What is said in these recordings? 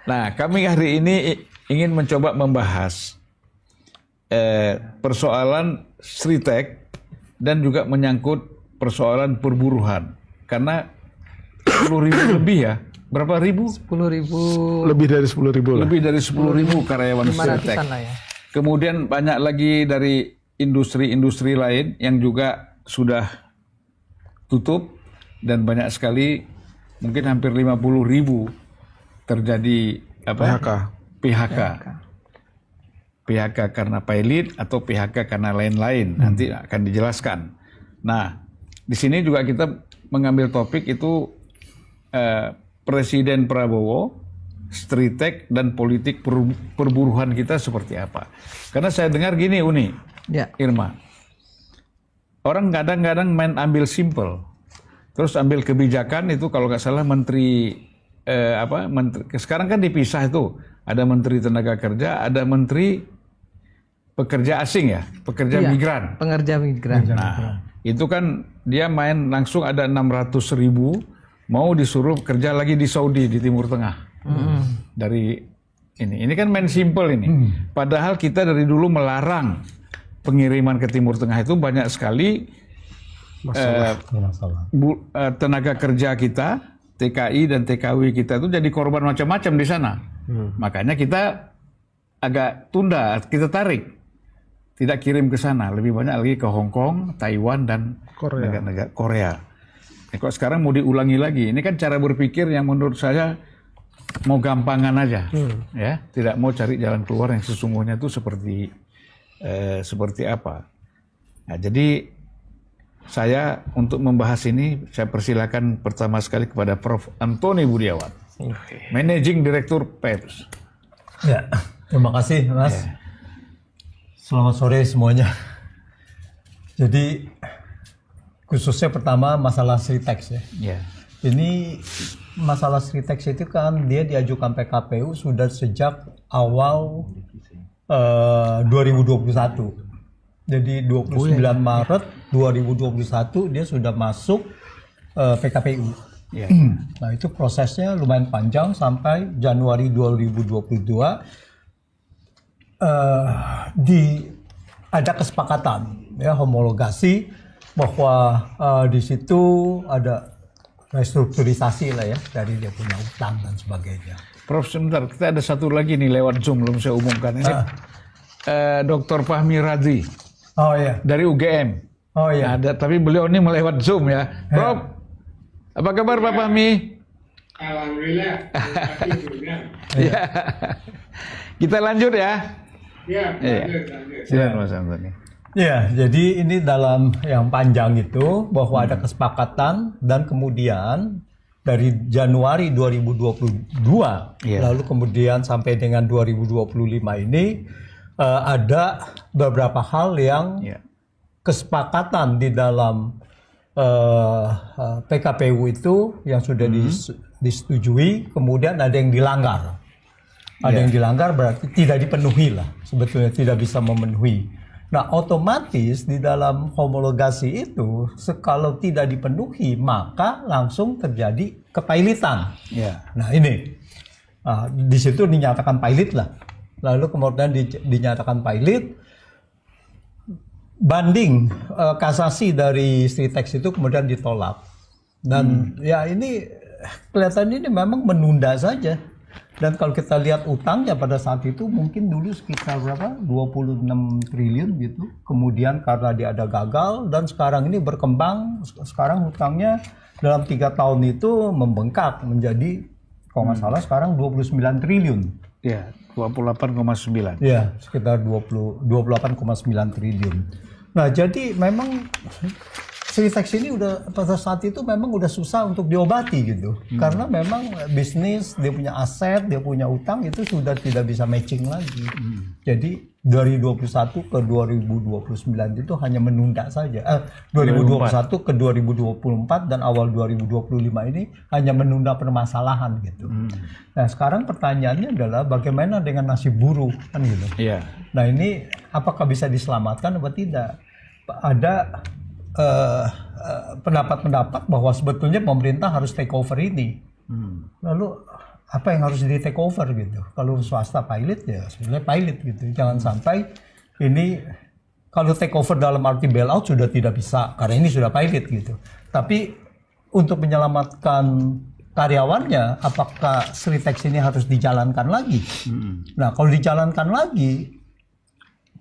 Nah, kami hari ini ingin mencoba membahas persoalan Sritek dan juga menyangkut persoalan perburuhan. Karena 10.000 lebih ya. Berapa ribu? 10.000. Lebih dari 10.000 lah. Lebih dari 10.000 karyawan Sritek. Lah ya. Kemudian banyak lagi dari industri-industri lain yang juga sudah tutup dan banyak sekali, mungkin hampir 50.000 terjadi PHK. PHK karena pilot atau PHK karena lain-lain. Nanti akan dijelaskan. Nah, di sini juga kita mengambil topik itu Presiden Prabowo, Sritek dan politik perburuhan kita seperti apa. Karena saya dengar gini Uni, Ya. Irma, orang kadang-kadang main ambil simple, terus ambil kebijakan itu kalau nggak salah menteri sekarang kan dipisah itu, ada menteri tenaga kerja, ada menteri pekerja asing ya, pekerja Iya, migran. Pengerja migran. Nah, itu kan dia main langsung ada 600.000 mau disuruh kerja lagi di Saudi di Timur Tengah. Dari ini kan main simple ini. Padahal kita dari dulu melarang pengiriman ke Timur Tengah itu banyak sekali tenaga kerja kita, TKI dan TKW kita itu jadi korban macam-macam di sana. Makanya kita agak tunda, kita tarik. Tidak kirim ke sana, lebih banyak lagi ke Hong Kong, Taiwan dan negara-negara Korea. Kok sekarang mau diulangi lagi? Ini kan cara berpikir yang menurut saya mau gampangan aja, ya, tidak mau cari jalan keluar yang sesungguhnya itu seperti apa. Nah, jadi saya untuk membahas ini saya persilakan pertama sekali kepada Prof. Antoni Budiawan, Managing Director PEPS. Ya, terima kasih Mas. Ya. Selamat sore semuanya. Jadi khususnya pertama masalah Sritek ya. Ya. Ini masalah Sritek itu kan dia diajukan PKPU sudah sejak awal 2021. Jadi 29 Maret 2021 dia sudah masuk PKPU. Ya. Nah itu prosesnya lumayan panjang sampai Januari 2022 ada kesepakatan ya homologasi bahwa di situ ada restrukturisasi lah ya dari dia punya utang dan sebagainya. Prof, sebentar, kita ada satu lagi nih lewat Zoom, belum saya umumkan. Ini Dr. Fahmi Radzi Oh iya. dari UGM. Oh iya. Ada, tapi beliau ini melewat Zoom ya. Prof, apa kabar Pak Fahmi? Alhamdulillah. Ya. Kita lanjut ya. Ya, lanjut. Silakan Mas Antoni. Ya, jadi ini dalam yang panjang itu bahwa ada kesepakatan dan kemudian dari Januari 2022 lalu kemudian sampai dengan 2025 ini ada beberapa hal yang kesepakatan di dalam PKPU itu yang sudah disetujui, kemudian ada yang dilanggar. Ada yang dilanggar berarti tidak dipenuhi lah, sebetulnya tidak bisa memenuhi. Nah otomatis di dalam homologasi itu kalau tidak dipenuhi maka langsung terjadi kepailitan. Nah ini di situ dinyatakan pailit lah. Lalu kemudian dinyatakan pailit, banding kasasi dari Sritek itu kemudian ditolak. Dan ya ini kelihatannya ini memang menunda saja. Dan kalau kita lihat utangnya pada saat itu mungkin dulu sekitar berapa? 26 triliun gitu. Kemudian karena dia ada gagal dan sekarang ini berkembang, sekarang utangnya dalam 3 tahun itu membengkak menjadi kalau nggak salah sekarang 29 triliun. Ya, 28,9. Ya, sekitar 28,9 triliun. Nah, jadi memang Sritek ini udah pada saat itu memang udah susah untuk diobati gitu. Karena memang bisnis, dia punya aset, dia punya utang itu sudah tidak bisa matching lagi. Jadi dari 21 ke 2029 itu hanya menunda saja. 2021 ke 2024 dan awal 2025 ini hanya menunda permasalahan gitu. Nah, sekarang pertanyaannya adalah bagaimana dengan nasib buruh kan gitu. Nah, ini apakah bisa diselamatkan atau tidak? Ada pendapat-pendapat bahwa sebetulnya pemerintah harus take over ini. Lalu apa yang harus di take over gitu. Kalau swasta pilot ya sebenarnya pilot gitu. Jangan sampai ini kalau take over dalam arti bailout sudah tidak bisa karena ini sudah pilot gitu. Tapi untuk menyelamatkan karyawannya, apakah Sritex ini harus dijalankan lagi? Nah, kalau dijalankan lagi,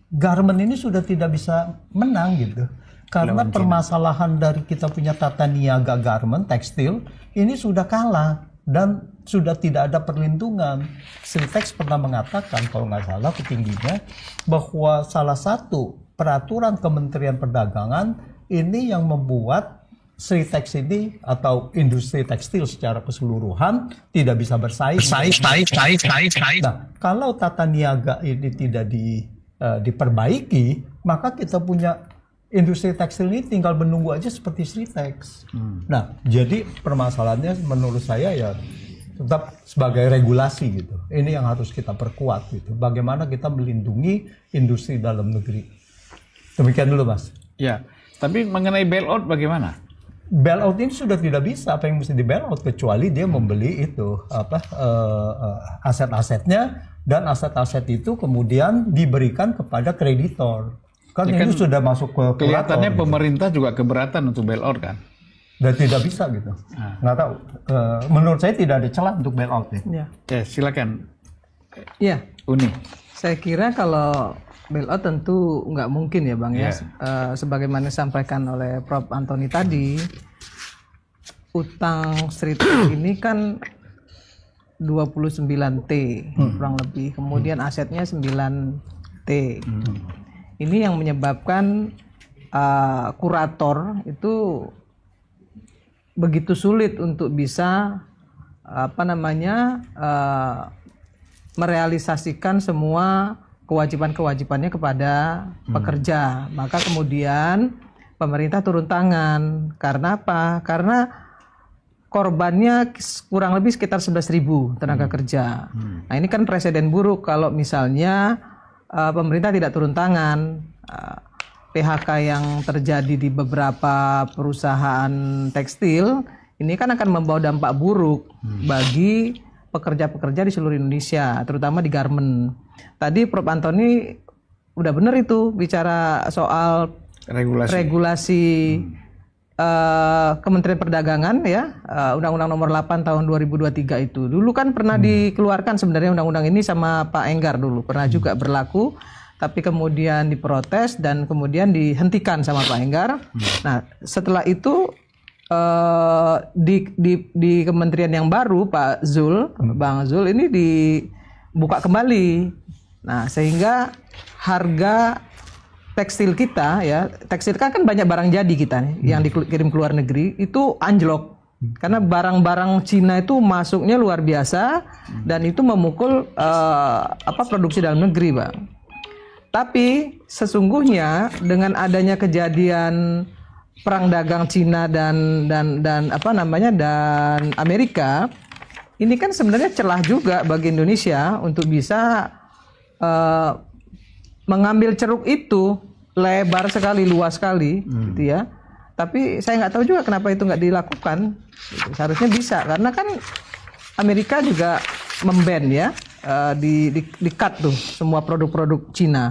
garment ini sudah tidak bisa menang gitu. Karena permasalahan dari kita punya tata niaga garment, tekstil, ini sudah kalah dan sudah tidak ada perlindungan. Sritex pernah mengatakan, kalau nggak salah petingginya, bahwa salah satu peraturan Kementerian Perdagangan ini yang membuat Sritex ini atau industri tekstil secara keseluruhan tidak bisa bersaing. Nah, kalau tata niaga ini tidak diperbaiki, maka kita punya industri tekstil ini tinggal menunggu aja seperti Sritex. Nah, jadi permasalahannya menurut saya ya tetap sebagai regulasi gitu. Ini yang harus kita perkuat gitu. Bagaimana kita melindungi industri dalam negeri. Demikian dulu, Mas. Ya, tapi mengenai bailout bagaimana? Bailout ini sudah tidak bisa, apa yang mesti di bailout kecuali dia membeli itu aset-asetnya dan aset-aset itu kemudian diberikan kepada kreditor. Kan Ya ini kan sudah masuk ke kelihatannya kurator, pemerintah juga keberatan untuk bailout kan? dan tidak bisa gitu. Nggak tahu. Menurut saya tidak ada celah untuk bailout ya. Ya. Ya, silakan Ya, Uni. saya kira kalau bailout tentu nggak mungkin ya Bang ya. Sebagaimana disampaikan oleh Prof. Antoni tadi, utang Sritex ini kan 29T kurang lebih, kemudian asetnya 9T. Ini yang menyebabkan kurator itu begitu sulit untuk bisa merealisasikan semua kewajiban-kewajibannya kepada pekerja. Maka kemudian pemerintah turun tangan. Karena apa? Karena korbannya kurang lebih sekitar 11.000 tenaga kerja. Nah, ini kan presiden buruk kalau misalnya pemerintah tidak turun tangan. PHK yang terjadi di beberapa perusahaan tekstil ini kan akan membawa dampak buruk bagi pekerja-pekerja di seluruh Indonesia, terutama di garment. Tadi Prof. Antoni udah benar itu bicara soal regulasi Kementerian Perdagangan ya, Undang-Undang Nomor 8 Tahun 2023 itu. Dulu kan pernah dikeluarkan sebenarnya undang-undang ini sama Pak Enggar dulu, pernah juga berlaku, tapi kemudian diprotes dan kemudian dihentikan sama Pak Enggar. Nah, setelah itu di kementerian yang baru Pak Zul, Bang Zul ini dibuka kembali. Nah, sehingga harga tekstil kita ya, tekstil kan banyak barang jadi kita nih yang dikirim ke luar negeri itu anjlok. Karena barang-barang Cina itu masuknya luar biasa dan itu memukul produksi dalam negeri, Bang. Tapi sesungguhnya dengan adanya kejadian perang dagang Cina dan Amerika, ini kan sebenarnya celah juga bagi Indonesia untuk bisa mengambil ceruk itu lebar sekali, luas sekali, gitu ya. Tapi saya nggak tahu juga kenapa itu nggak dilakukan. Seharusnya bisa, karena kan Amerika juga memban ya, di cut tuh semua produk-produk Cina.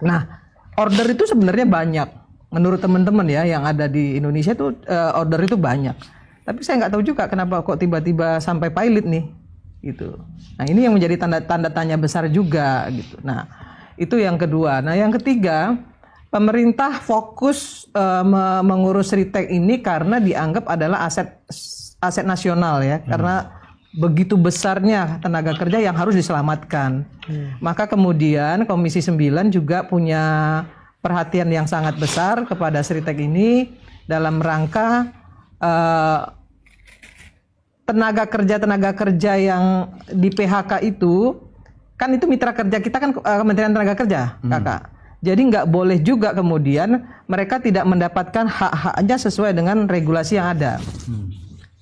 Nah, order itu sebenarnya banyak. Menurut teman-teman ya yang ada di Indonesia tuh order itu banyak. Tapi saya nggak tahu juga kenapa kok tiba-tiba sampai pilot nih, gitu. Nah, ini yang menjadi tanda tanya besar juga, gitu. Nah, itu yang kedua. Nah, yang ketiga, pemerintah fokus mengurus Sritex ini karena dianggap adalah aset nasional ya, karena begitu besarnya tenaga kerja yang harus diselamatkan. Maka kemudian Komisi 9 juga punya perhatian yang sangat besar kepada Sritex ini dalam rangka tenaga kerja yang di PHK itu kan itu mitra kerja kita kan Kementerian Tenaga Kerja, Kakak. Jadi nggak boleh juga kemudian mereka tidak mendapatkan hak-haknya sesuai dengan regulasi yang ada.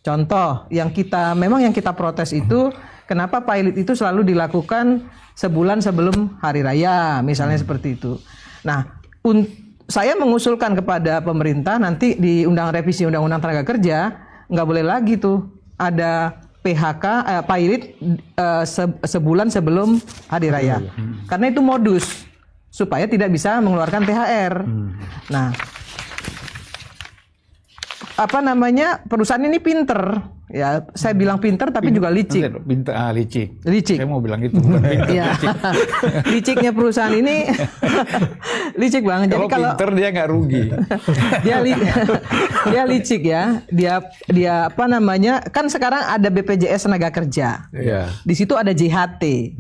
Contoh yang kita protes itu kenapa pilot itu selalu dilakukan sebulan sebelum hari raya, misalnya seperti itu. Nah, saya mengusulkan kepada pemerintah nanti di revisi Undang-Undang Tenaga Kerja nggak boleh lagi tuh ada PHK pilot sebulan sebelum hari raya. Karena itu modus supaya tidak bisa mengeluarkan THR. Nah, apa namanya, perusahaan ini pinter ya, saya bilang pinter tapi juga licik. Licik. Saya mau bilang itu bukan pinter. Ya. Liciknya perusahaan ini licik banget. Jadi kalau pinter dia nggak rugi. dia licik ya. Dia apa namanya, kan sekarang ada BPJS Tenaga Kerja. Iya. Di situ ada JHT.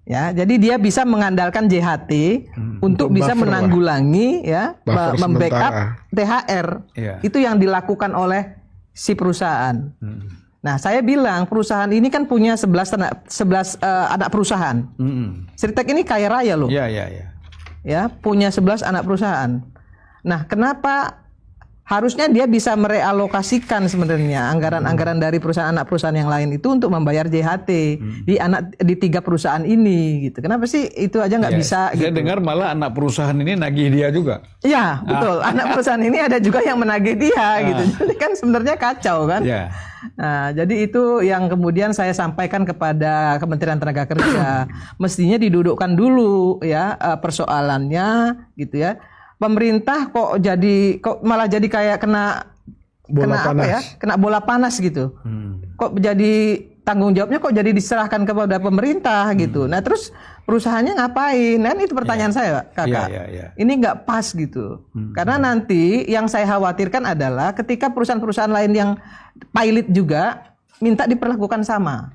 Ya, jadi dia bisa mengandalkan JHT untuk bisa menanggulangi ya, membackup THR. Iya. Itu yang dilakukan oleh si perusahaan. Nah, saya bilang perusahaan ini kan punya 11 anak perusahaan. Sritek ini kaya raya loh. Iya. Ya, punya 11 anak perusahaan. Nah, kenapa harusnya dia bisa merealokasikan sebenarnya anggaran-anggaran dari perusahaan anak perusahaan yang lain itu untuk membayar JHT di 3 perusahaan ini gitu. Kenapa sih itu aja nggak bisa? Saya dengar malah anak perusahaan ini nagih dia juga. Iya, betul. Anak perusahaan ini ada juga yang menagih dia gitu. Jadi kan sebenarnya kacau kan. Ya. Nah, jadi itu yang kemudian saya sampaikan kepada Kementerian Tenaga Kerja. Mestinya didudukkan dulu ya persoalannya gitu ya. Pemerintah kok malah jadi kayak kena bola panas gitu. Kok jadi tanggung jawabnya kok jadi diserahkan kepada pemerintah gitu. Nah, terus perusahaannya ngapain? Nah, itu pertanyaan saya, Kakak. Ini nggak pas gitu. Karena nanti yang saya khawatirkan adalah ketika perusahaan-perusahaan lain yang pilot juga minta diperlakukan sama.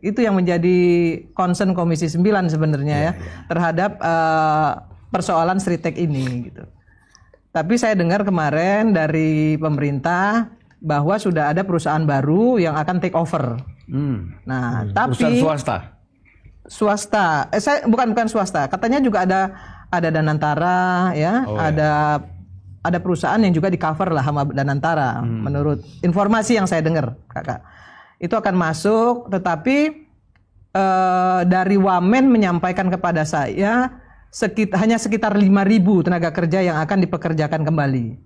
Itu yang menjadi concern Komisi 9 sebenarnya terhadap persoalan Sritek ini gitu. Tapi saya dengar kemarin dari pemerintah bahwa sudah ada perusahaan baru yang akan take over. Nah, tapi perusahaan swasta. Saya bukan swasta. Katanya juga ada Danantara ya, ada perusahaan yang juga di cover lah sama Danantara menurut informasi yang saya dengar, Kakak. Itu akan masuk, tetapi dari Wamen menyampaikan kepada saya hanya sekitar 5.000 tenaga kerja yang akan dipekerjakan kembali.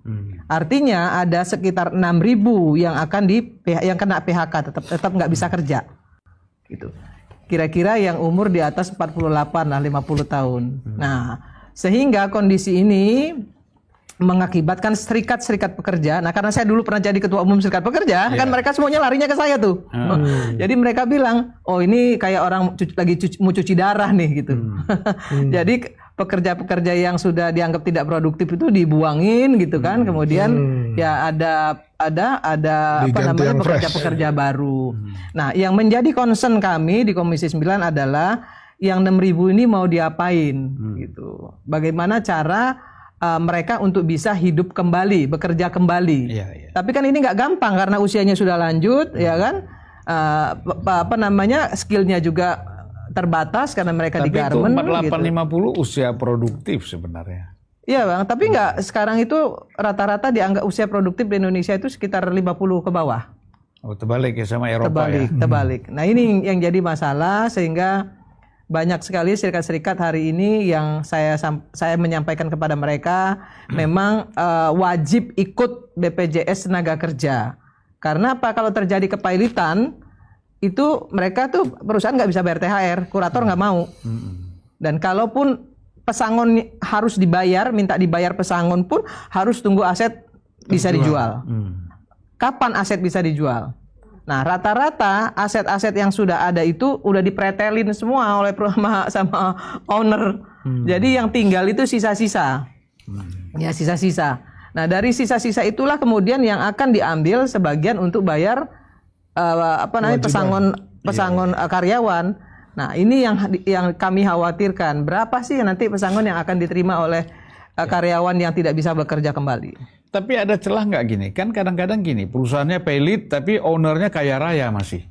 Artinya ada sekitar 6.000 yang akan yang kena PHK, tetap nggak bisa kerja. Gitu. Kira-kira yang umur di atas 48 lah, 50 tahun. Nah, sehingga kondisi ini mengakibatkan serikat-serikat pekerja. Nah, karena saya dulu pernah jadi ketua umum serikat pekerja, kan mereka semuanya larinya ke saya tuh. Jadi mereka bilang, oh ini kayak orang mau cuci darah nih gitu. Jadi pekerja-pekerja yang sudah dianggap tidak produktif itu dibuangin gitu kan. Kemudian ya ada apa namanya pekerja-pekerja baru. Nah, yang menjadi concern kami di Komisi 9 adalah yang 6.000 ini mau diapain gitu. Bagaimana cara mereka untuk bisa hidup kembali, bekerja kembali. Tapi kan ini nggak gampang karena usianya sudah lanjut, ya kan? Apa namanya, skillnya juga terbatas karena mereka di garmen. Tapi itu 48-50 usia produktif sebenarnya. Iya Bang, tapi nggak, sekarang itu rata-rata dianggap usia produktif di Indonesia itu sekitar 50 ke bawah. Oh, terbalik ya sama Eropa ya? Terbalik. Nah, ini yang jadi masalah sehingga banyak sekali serikat-serikat hari ini yang saya menyampaikan kepada mereka memang wajib ikut BPJS Tenaga Kerja. Karena apa? Kalau terjadi kepailitan itu mereka tuh perusahaan nggak bisa bayar THR, kurator nggak mau. Dan kalaupun pesangon harus dibayar, minta dibayar pesangon pun harus tunggu aset bisa dijual. Kapan aset bisa dijual? Nah, rata-rata aset-aset yang sudah ada itu udah dipretelin semua oleh sama owner. Jadi yang tinggal itu sisa-sisa. Ya, sisa-sisa. Nah, dari sisa-sisa itulah kemudian yang akan diambil sebagian untuk bayar pesangon karyawan. Nah, ini yang kami khawatirkan. Berapa sih nanti pesangon yang akan diterima oleh karyawan yang tidak bisa bekerja kembali? Tapi ada celah nggak gini? Kan kadang-kadang gini, perusahaannya pelit tapi ownernya kaya raya masih.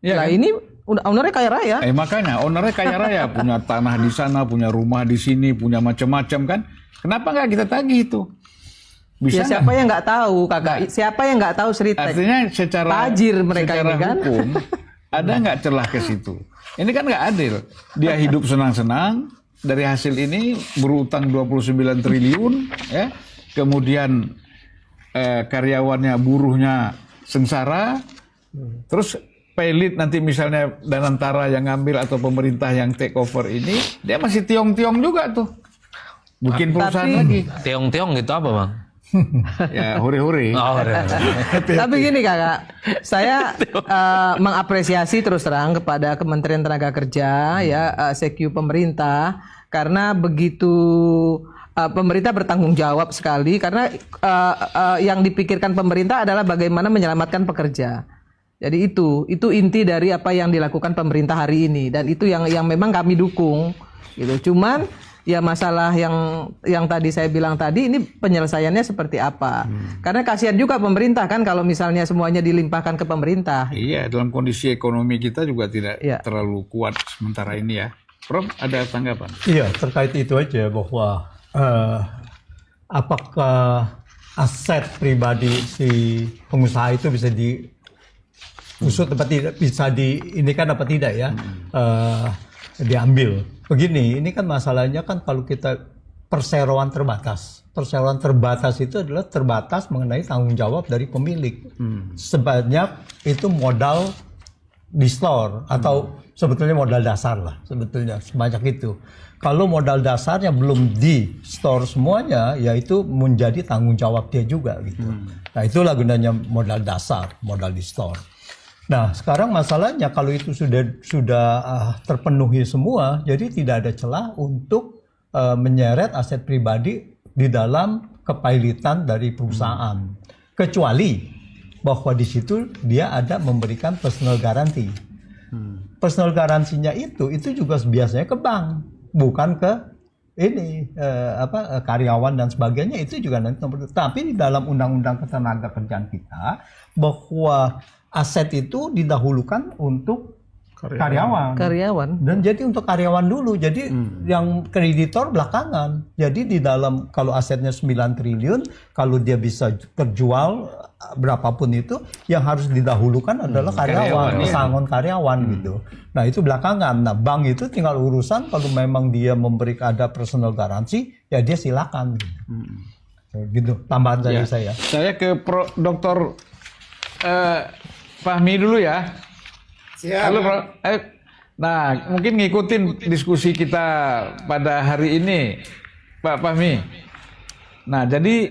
Ya, nah, kan? ini ownernya kaya raya. Makanya ownernya kaya raya, punya tanah di sana, punya rumah di sini, punya macam-macam kan? Kenapa nggak kita tagih itu? Bisa ya, siapa yang nggak tahu, Kakak? Siapa yang nggak tahu Sritek? Artinya secara tajir mereka ini kan. Hukum, ada nggak celah ke situ? Ini kan nggak adil. Dia hidup senang-senang dari hasil ini berutang 29 triliun, ya. Kemudian karyawannya, buruhnya sengsara, Terus pilot nanti misalnya Danantara yang ngambil atau pemerintah yang take over ini, dia masih tiong-tiong juga tuh. Bikin perusahaan lagi. Tiong-tiong gitu apa bang? Ya, hore-hore. Oh, Tapi gini kakak, saya mengapresiasi terus terang kepada Kementerian Tenaga Kerja ya, CQ pemerintah, karena begitu pemerintah bertanggung jawab sekali, karena yang dipikirkan pemerintah adalah bagaimana menyelamatkan pekerja. Jadi itu inti dari apa yang dilakukan pemerintah hari ini, dan itu yang memang kami dukung gitu. Cuman ya masalah yang tadi saya bilang tadi, ini penyelesaiannya seperti apa? Karena kasihan juga pemerintah kan kalau misalnya semuanya dilimpahkan ke pemerintah. Iya, dalam kondisi ekonomi kita juga tidak Iya. terlalu kuat sementara ini ya. Prof, ada tanggapan? Iya, terkait itu aja bahwa apakah aset pribadi si pengusaha itu bisa diusut apa tidak, bisa diinikan apa tidak ya, diambil. Begini, ini kan masalahnya kan kalau kita perseroan terbatas. Perseroan terbatas itu adalah terbatas mengenai tanggung jawab dari pemilik. Sebanyak itu modal di store atau sebetulnya modal dasar lah, sebetulnya sebanyak itu. Kalau modal dasarnya belum di store semuanya, ya itu menjadi tanggung jawab dia juga gitu. Nah, itulah gunanya modal dasar, modal di store. Nah, sekarang masalahnya kalau itu sudah terpenuhi semua, jadi tidak ada celah untuk menyeret aset pribadi di dalam kepailitan dari perusahaan. Kecuali bahwa di situ dia ada memberikan personal guarantee. Personal garansinya itu juga biasanya ke bank, bukan ke ini karyawan dan sebagainya, itu juga nanti nomor. Tapi di dalam undang-undang ketenagakerjaan kita bahwa aset itu didahulukan untuk karyawan. Dan jadi untuk karyawan dulu. Jadi yang kreditor belakangan. Jadi di dalam kalau asetnya 9 triliun, kalau dia bisa terjual berapapun itu, yang harus didahulukan adalah karyawan, pesangon karyawan gitu. Nah, itu belakangan. Nah, bank itu tinggal urusan kalau memang dia memberikan ada personal garansi, ya dia silakan. Gitu. Tambahan dari saya. Saya ke Dr. Fahmi dulu ya. Siap. Halo, Prof. Nah, mungkin ngikutin diskusi kita pada hari ini, Pak Fahmi. Nah, jadi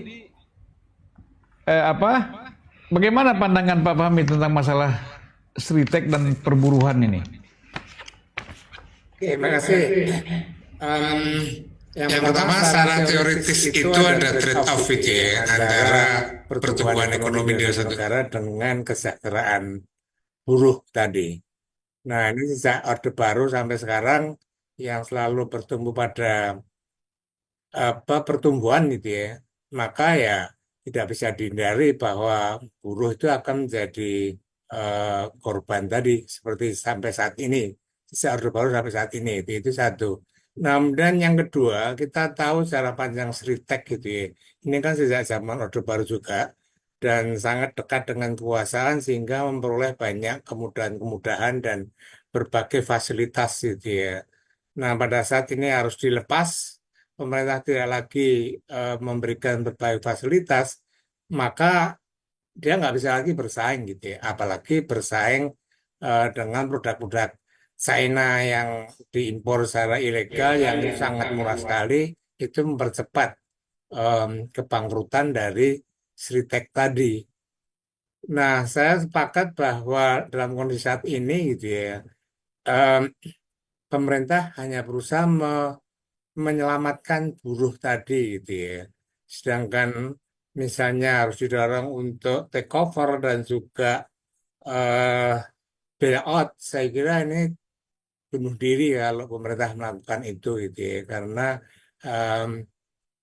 bagaimana pandangan Pak Fahmi tentang masalah Sritek dan perburuhan ini? Oke, terima kasih. Yang pertama, secara teoritis itu ada trade-off gitu ya, antara pertumbuhan ekonomi di suatu negara dengan kesejahteraan buruh tadi. Nah, ini sejak Orde Baru sampai sekarang yang selalu bertumbuh pada pertumbuhan gitu ya, maka ya tidak bisa dihindari bahwa buruh itu akan menjadi korban tadi seperti sampai saat ini, sejak Orde Baru sampai saat ini, itu satu. Nah, dan yang kedua, kita tahu secara panjang Sritek gitu ya. Ini kan sejak zaman Orde Baru juga, dan sangat dekat dengan kekuasaan sehingga memperoleh banyak kemudahan-kemudahan dan berbagai fasilitas gitu ya. Nah, pada saat ini harus dilepas, pemerintah tidak lagi memberikan berbagai fasilitas, maka dia nggak bisa lagi bersaing gitu ya. Apalagi bersaing dengan produk-produk China yang diimpor secara ilegal yang sangat murah sekali, itu mempercepat kebangkrutan dari Sritek tadi. Nah, saya sepakat bahwa dalam kondisi saat ini gitu ya, pemerintah hanya berusaha menyelamatkan buruh tadi gitu ya. Sedangkan misalnya harus didorong untuk take over dan juga bailout, saya kira ini bunuh diri kalau pemerintah melakukan itu gitu ya, karena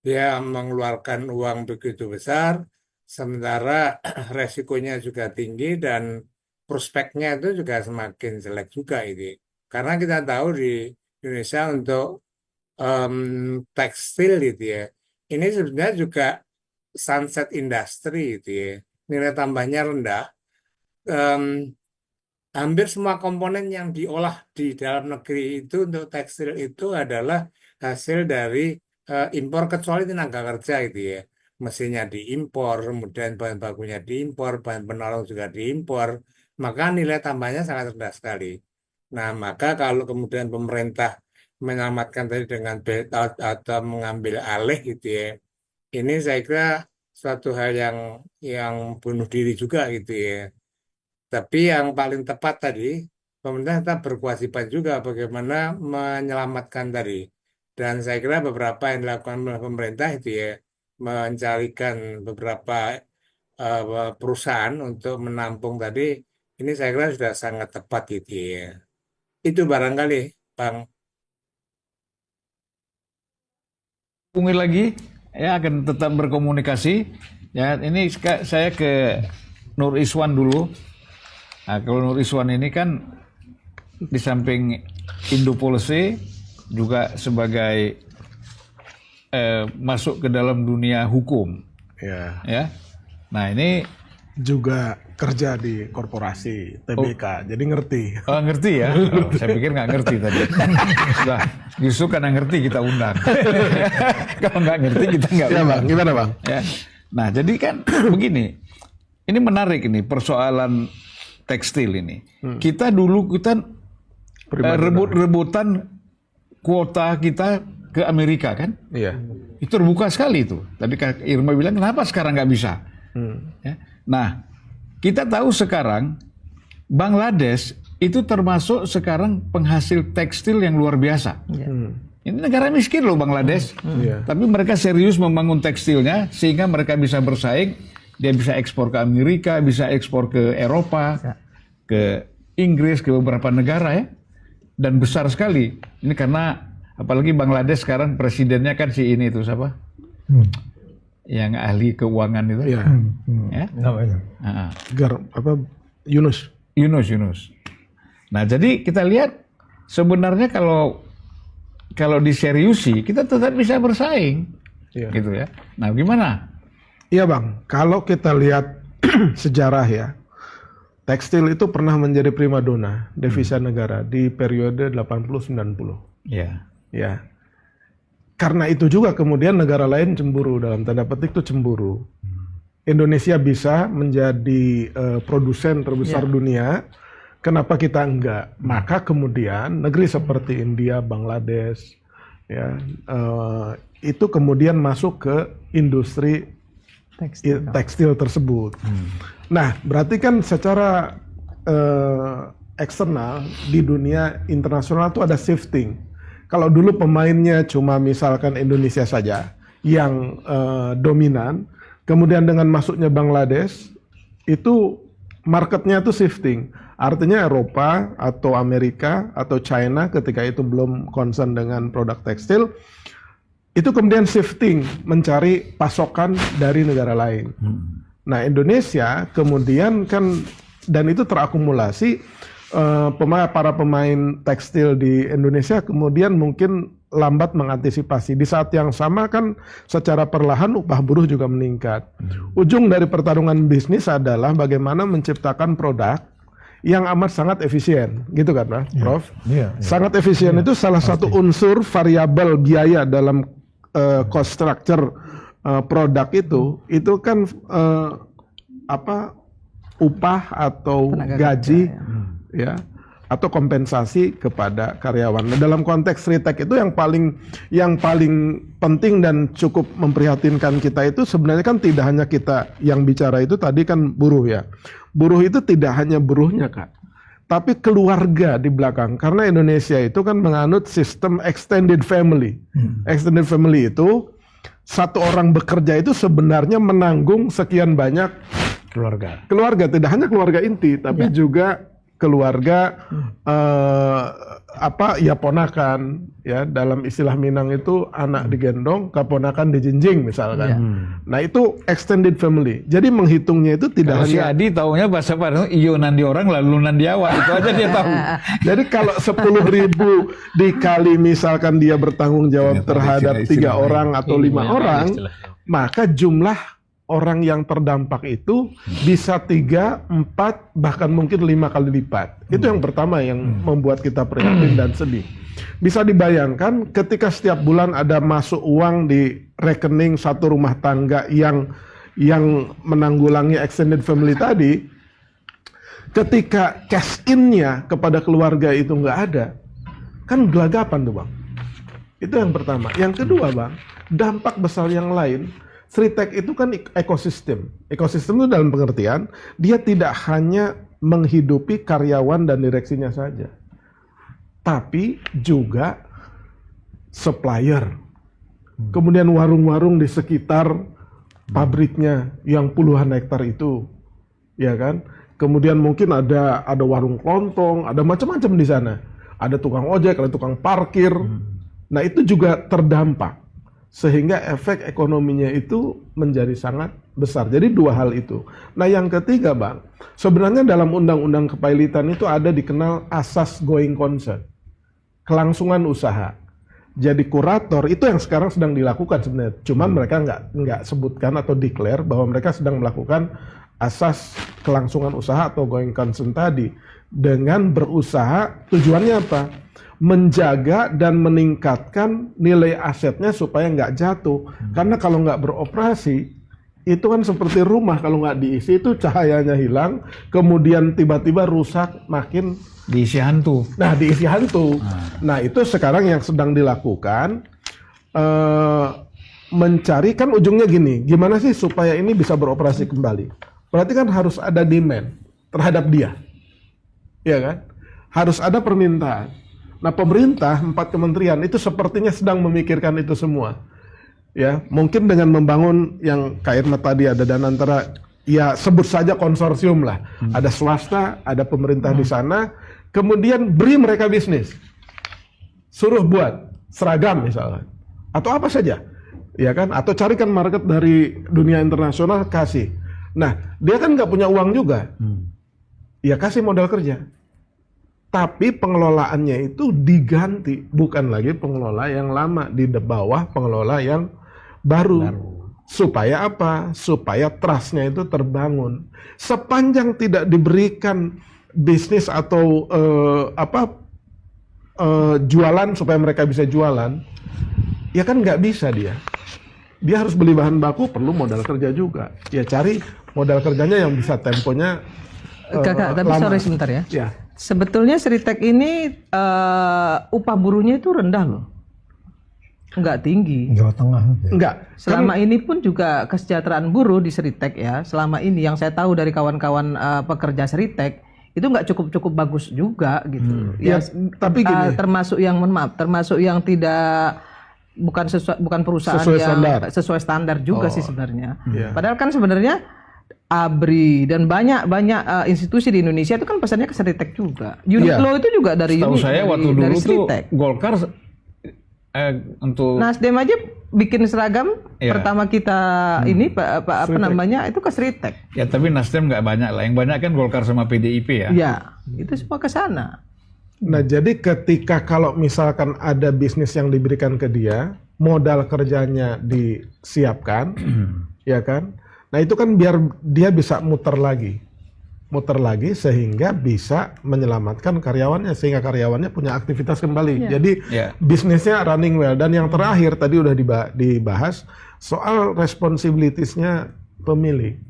dia mengeluarkan uang begitu besar, sementara resikonya juga tinggi dan prospeknya itu juga semakin jelek juga ini. Karena kita tahu di Indonesia untuk tekstil gitu ya, ini sebenarnya juga sunset industry gitu ya, nilai tambahnya rendah. Hampir semua komponen yang diolah di dalam negeri itu untuk tekstil itu adalah hasil dari impor, kecuali tenaga kerja itu ya. Mesinnya diimpor, kemudian bahan bakunya diimpor, bahan penolong juga diimpor. maka nilai tambahnya sangat rendah sekali. Nah, maka kalau kemudian pemerintah menyelamatkan tadi dengan bail out atau mengambil alih gitu ya, ini saya kira suatu hal yang bunuh diri juga gitu ya. Tapi yang paling tepat tadi, pemerintah tetap berkewajiban juga bagaimana menyelamatkan tadi. Dan saya kira beberapa yang dilakukan oleh pemerintah itu ya, mencarikan beberapa perusahaan untuk menampung tadi, ini saya kira sudah sangat tepat gitu ya. Itu barangkali, Bang. Hubungi lagi, ya akan tetap berkomunikasi. Ya, ini saya ke Nur Iswan dulu. Nah, kalau Nur Iswan ini kan di samping Indo Policy juga sebagai masuk ke dalam dunia hukum. Ya. Nah, ini juga kerja di korporasi TBK, jadi ngerti. Oh, ngerti ya? Oh, saya pikir nggak ngerti tadi. Nah, justru karena ngerti kita undang. Kalau nggak ngerti kita nggak undang. Bang, gimana Bang? Ya. Nah, jadi kan begini, ini menarik ini persoalan tekstil ini. Kita dulu rebut-rebutan kuota kita ke Amerika kan? Iya. Itu terbuka sekali itu. Tadi Kak Irma bilang kenapa sekarang nggak bisa? Ya. Nah, kita tahu sekarang Bangladesh itu termasuk sekarang penghasil tekstil yang luar biasa. Ini negara miskin loh Bangladesh, tapi mereka serius membangun tekstilnya sehingga mereka bisa bersaing. Dia bisa ekspor ke Amerika, bisa ekspor ke Eropa, ke Inggris, ke beberapa negara ya, dan besar sekali. Ini karena apalagi Bangladesh sekarang presidennya kan si ini itu siapa? Yang ahli keuangan itu. Iya. Ya? Yunus. Nah, jadi kita lihat sebenarnya kalau diseriusi kita tetap bisa bersaing. Gitu ya. Nah, gimana? Iya Bang, kalau kita lihat sejarah ya, tekstil itu pernah menjadi primadona devisa negara di periode 80-90. Iya. Ya. Karena itu juga kemudian negara lain cemburu, dalam tanda petik itu cemburu. Indonesia bisa menjadi produsen terbesar dunia, kenapa kita enggak? Maka kemudian negeri seperti India, Bangladesh, ya, itu kemudian masuk ke industri tekstil tersebut. Nah, berarti kan secara eksternal di dunia internasional itu ada shifting. Kalau dulu pemainnya cuma misalkan Indonesia saja yang dominan, kemudian dengan masuknya Bangladesh, itu marketnya itu shifting. Artinya Eropa atau Amerika atau China ketika itu belum concern dengan produk tekstil, itu kemudian shifting mencari pasokan dari negara lain. Nah, Indonesia kemudian kan, dan itu terakumulasi, para pemain tekstil di Indonesia kemudian mungkin lambat mengantisipasi. Di saat yang sama kan secara perlahan upah buruh juga meningkat. Ujung dari pertarungan bisnis adalah bagaimana menciptakan produk yang amat sangat efisien, gitu kan, Prof? Sangat efisien itu salah satu unsur variabel biaya dalam cost structure produk itu kan upah atau gaji ya, atau kompensasi kepada karyawan. Nah, dalam konteks Ritek itu yang paling penting dan cukup memprihatinkan kita itu sebenarnya kan tidak hanya kita yang bicara itu tadi kan buruh ya. Buruh itu tidak hanya buruhnya Kak, tapi keluarga di belakang. Karena Indonesia itu kan menganut sistem extended family. Extended family itu satu orang bekerja itu sebenarnya menanggung sekian banyak keluarga. Keluarga tidak hanya keluarga inti, tapi juga keluarga ponakan ya, dalam istilah Minang itu anak digendong, keponakan dijinjing misalkan. Nah, itu extended family. Jadi menghitungnya itu tidak kalau hanya si Adi taunya bahasa Padang iyo nandi orang lalu nandi awak, itu aja dia tahu. Jadi kalau 10.000 dikali misalkan dia bertanggung jawab terhadap 3 orang atau 5 orang, maka jumlah orang yang terdampak itu bisa 3, 4, bahkan mungkin 5 kali lipat. Itu yang pertama yang membuat kita prihatin dan sedih. Bisa dibayangkan ketika setiap bulan ada masuk uang di rekening satu rumah tangga yang menanggulangi extended family tadi, Ketika cash in-nya kepada keluarga itu nggak ada, kan gelagapan tuh Bang. Itu yang pertama. Yang kedua Bang, dampak besar yang lain, Sritek itu kan ekosistem. Ekosistem itu dalam pengertian, dia tidak hanya menghidupi karyawan dan direksinya saja, tapi juga supplier. Kemudian warung-warung di sekitar pabriknya yang puluhan hektar itu, ya kan? Kemudian mungkin ada warung kelontong, ada macam-macam di sana. Ada tukang ojek, ada tukang parkir. Nah, itu juga terdampak. Sehingga efek ekonominya itu menjadi sangat besar. Jadi dua hal itu. Nah, yang ketiga, Bang, sebenarnya dalam undang-undang kepailitan itu ada dikenal asas going concern. Kelangsungan usaha. Jadi kurator itu yang sekarang sedang dilakukan sebenarnya. Cuman mereka nggak sebutkan atau declare bahwa mereka sedang melakukan asas kelangsungan usaha atau going concern tadi. Dengan berusaha, tujuannya apa? Menjaga dan meningkatkan nilai asetnya supaya nggak jatuh. Karena kalau nggak beroperasi, itu kan seperti rumah, kalau nggak diisi itu cahayanya hilang, kemudian tiba-tiba rusak, makin diisi hantu. Nah, diisi hantu. Nah, itu sekarang yang sedang dilakukan, mencari, kan ujungnya gini, gimana sih supaya ini bisa beroperasi kembali? Berarti kan harus ada demand terhadap dia, ya kan? Harus ada permintaan. Nah, pemerintah 4 kementerian itu sepertinya sedang memikirkan itu semua. Ya, mungkin dengan membangun yang Kak Irma tadi ada, dan antara, ya sebut saja konsorsium lah. Ada swasta, ada pemerintah di sana, kemudian beri mereka bisnis. Suruh buat seragam misalnya, atau apa saja, ya kan? Atau carikan market dari dunia internasional, kasih. Nah, dia kan nggak punya uang juga, ya kasih modal kerja. Tapi pengelolaannya itu diganti, bukan lagi pengelola yang lama, di bawah pengelola yang baru. Supaya apa? Supaya trust-nya itu terbangun. Sepanjang tidak diberikan bisnis atau jualan supaya mereka bisa jualan, ya kan nggak bisa dia. Dia harus beli bahan baku, perlu modal kerja juga. Ya cari modal kerjanya yang bisa temponya Kakak, tapi lama. sorry sebentar ya. Ya. Sebetulnya Sritek ini upah buruhnya itu rendah loh, nggak tinggi. Jawa Tengah. Enggak. Selama ini pun juga kesejahteraan buruh di Sritek ya, selama ini yang saya tahu dari kawan-kawan pekerja Sritek itu nggak cukup bagus juga gitu. Ya, tapi gini. Termasuk yang termasuk yang tidak bukan perusahaan Sesuai yang standar. sesuai standar juga sih sebenarnya. Iya. Padahal kan sebenarnya ABRI dan banyak institusi di Indonesia itu kan pesannya ke Sritek juga. Uniqlo itu juga dari Tahu saya waktu dulu dari tuh Sritek. Golkar untuk Nasdem aja bikin seragam Iya. pertama kita ini apa namanya itu ke Sritek. ya, tapi Nasdem nggak banyak lah. Yang banyak kan Golkar sama PDIP ya. Ya, itu semua ke sana. Nah, jadi ketika kalau misalkan ada bisnis yang diberikan ke dia, modal kerjanya disiapkan, ya kan? Nah, itu kan biar dia bisa muter lagi sehingga bisa menyelamatkan karyawannya, sehingga karyawannya punya aktivitas kembali. Jadi bisnisnya running well. Dan yang terakhir tadi udah dibahas soal responsibilities-nya pemilik.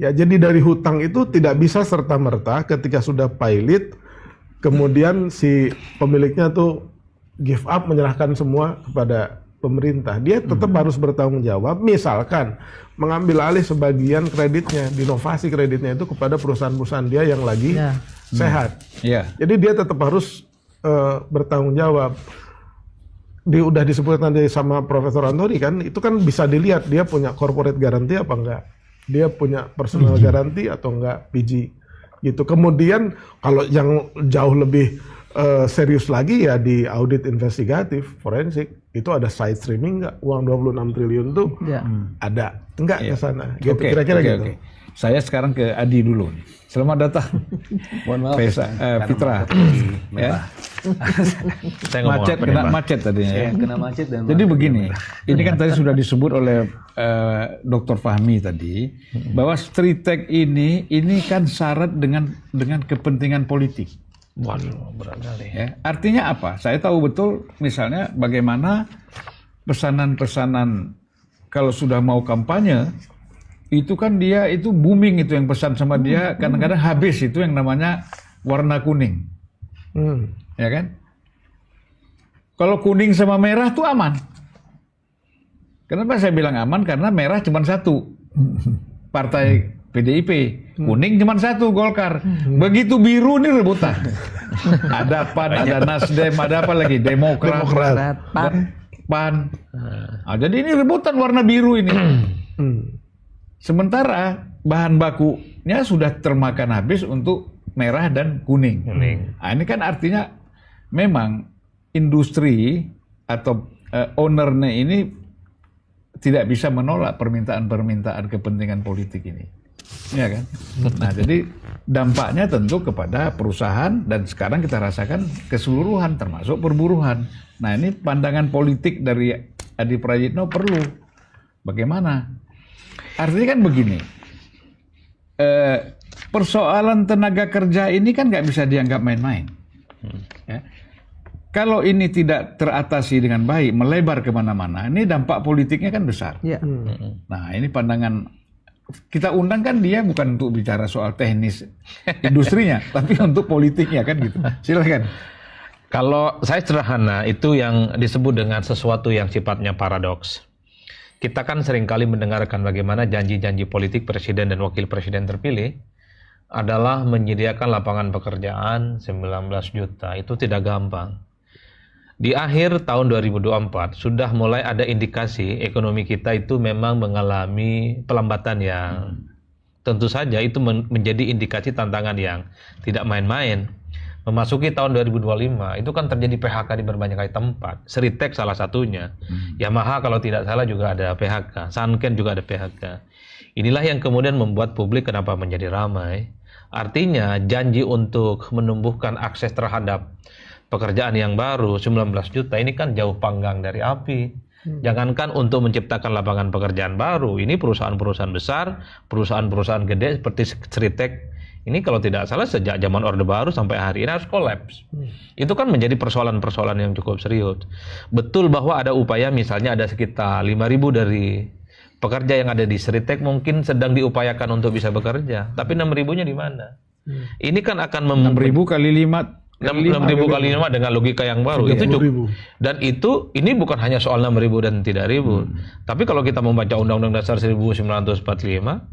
Ya, jadi dari hutang itu tidak bisa serta-merta ketika sudah pilot, kemudian si pemiliknya tuh give up, menyerahkan semua kepada pemerintah. Dia tetap harus bertanggung jawab, misalkan mengambil alih sebagian kreditnya, dinovasi kreditnya itu kepada perusahaan-perusahaan dia yang lagi sehat. Jadi dia tetap harus bertanggung jawab. Udah disebut nanti sama Profesor Antoni kan, itu kan bisa dilihat dia punya corporate guarantee apa enggak, dia punya personal guarantee atau enggak, PG gitu. Kemudian kalau yang jauh lebih serius lagi ya di audit investigatif forensik itu ada side streaming nggak, uang 26 triliun tuh ada nggak ke sana gitu, kira-kira gitu. Saya sekarang ke Adi dulu. Selamat datang. Mohon maaf. Fitra. Ya. Saya Kena macet tadinya. ya, kena macet dan Jadi begini, ini kan tadi sudah disebut oleh Dr. Fahmi tadi bahwa Sritek ini kan syarat dengan kepentingan politik. waduh, berat kali. Ya, artinya apa? Saya tahu betul misalnya bagaimana pesanan-pesanan kalau sudah mau kampanye itu kan dia itu booming itu yang pesan sama dia, kadang-kadang habis itu yang namanya warna kuning. Ya kan? Kalau kuning sama merah tuh aman. Kenapa saya bilang aman? Karena merah cuma satu. Partai PDIP. Kuning cuma satu, Golkar. Begitu biru ini rebutan. Ada PAN, ada Nasdem, ada apa lagi? Demokrat. PAN. Nah, jadi ini rebutan warna biru ini. Sementara bahan bakunya sudah termakan habis untuk merah dan kuning. Nah, ini kan artinya memang industri atau ownernya ini tidak bisa menolak permintaan-permintaan kepentingan politik ini. Ya kan? Nah, jadi dampaknya tentu kepada perusahaan dan sekarang kita rasakan keseluruhan termasuk perburuhan. Nah, ini pandangan politik dari Adi Prayitno perlu. Bagaimana? Artinya kan begini, persoalan tenaga kerja ini kan nggak bisa dianggap main-main. Ya. Kalau ini tidak teratasi dengan baik, melebar kemana-mana, ini dampak politiknya kan besar. Ya. Nah, ini pandangan kita undang kan dia bukan untuk bicara soal teknis industrinya, tapi untuk politiknya kan gitu. Silakan. Kalau saya sederhana, itu yang disebut dengan sesuatu yang sifatnya paradoks. Kita kan seringkali mendengarkan bagaimana janji-janji politik presiden dan wakil presiden terpilih adalah menyediakan lapangan pekerjaan 19 juta. Itu tidak gampang. Di akhir tahun 2024 sudah mulai ada indikasi ekonomi kita itu memang mengalami pelambatan yang tentu saja itu menjadi indikasi tantangan yang tidak main-main. Memasuki tahun 2025 itu kan terjadi PHK di berbagai tempat. Seritek salah satunya. Yamaha kalau tidak salah juga ada PHK. Sanken juga ada PHK. Inilah yang kemudian membuat publik kenapa menjadi ramai. Artinya janji untuk menumbuhkan akses terhadap pekerjaan yang baru 19 juta ini kan jauh panggang dari api. Jangankan untuk menciptakan lapangan pekerjaan baru, ini perusahaan-perusahaan besar, perusahaan-perusahaan gede seperti Seritek, ini kalau tidak salah sejak zaman Orde Baru sampai hari ini harus kolaps. Itu kan menjadi persoalan-persoalan yang cukup serius. Betul bahwa ada upaya, misalnya ada sekitar 5.000 dari pekerja yang ada di Seritek mungkin sedang diupayakan untuk bisa bekerja. Tapi 6.000-nya di mana? Ini kan akan 6.000 kali 5 6.000 kali 5 dengan logika yang baru itu cukup. Dan itu ini bukan hanya soal 6.000 dan 3.000. Tapi kalau kita membaca Undang-Undang Dasar 1945,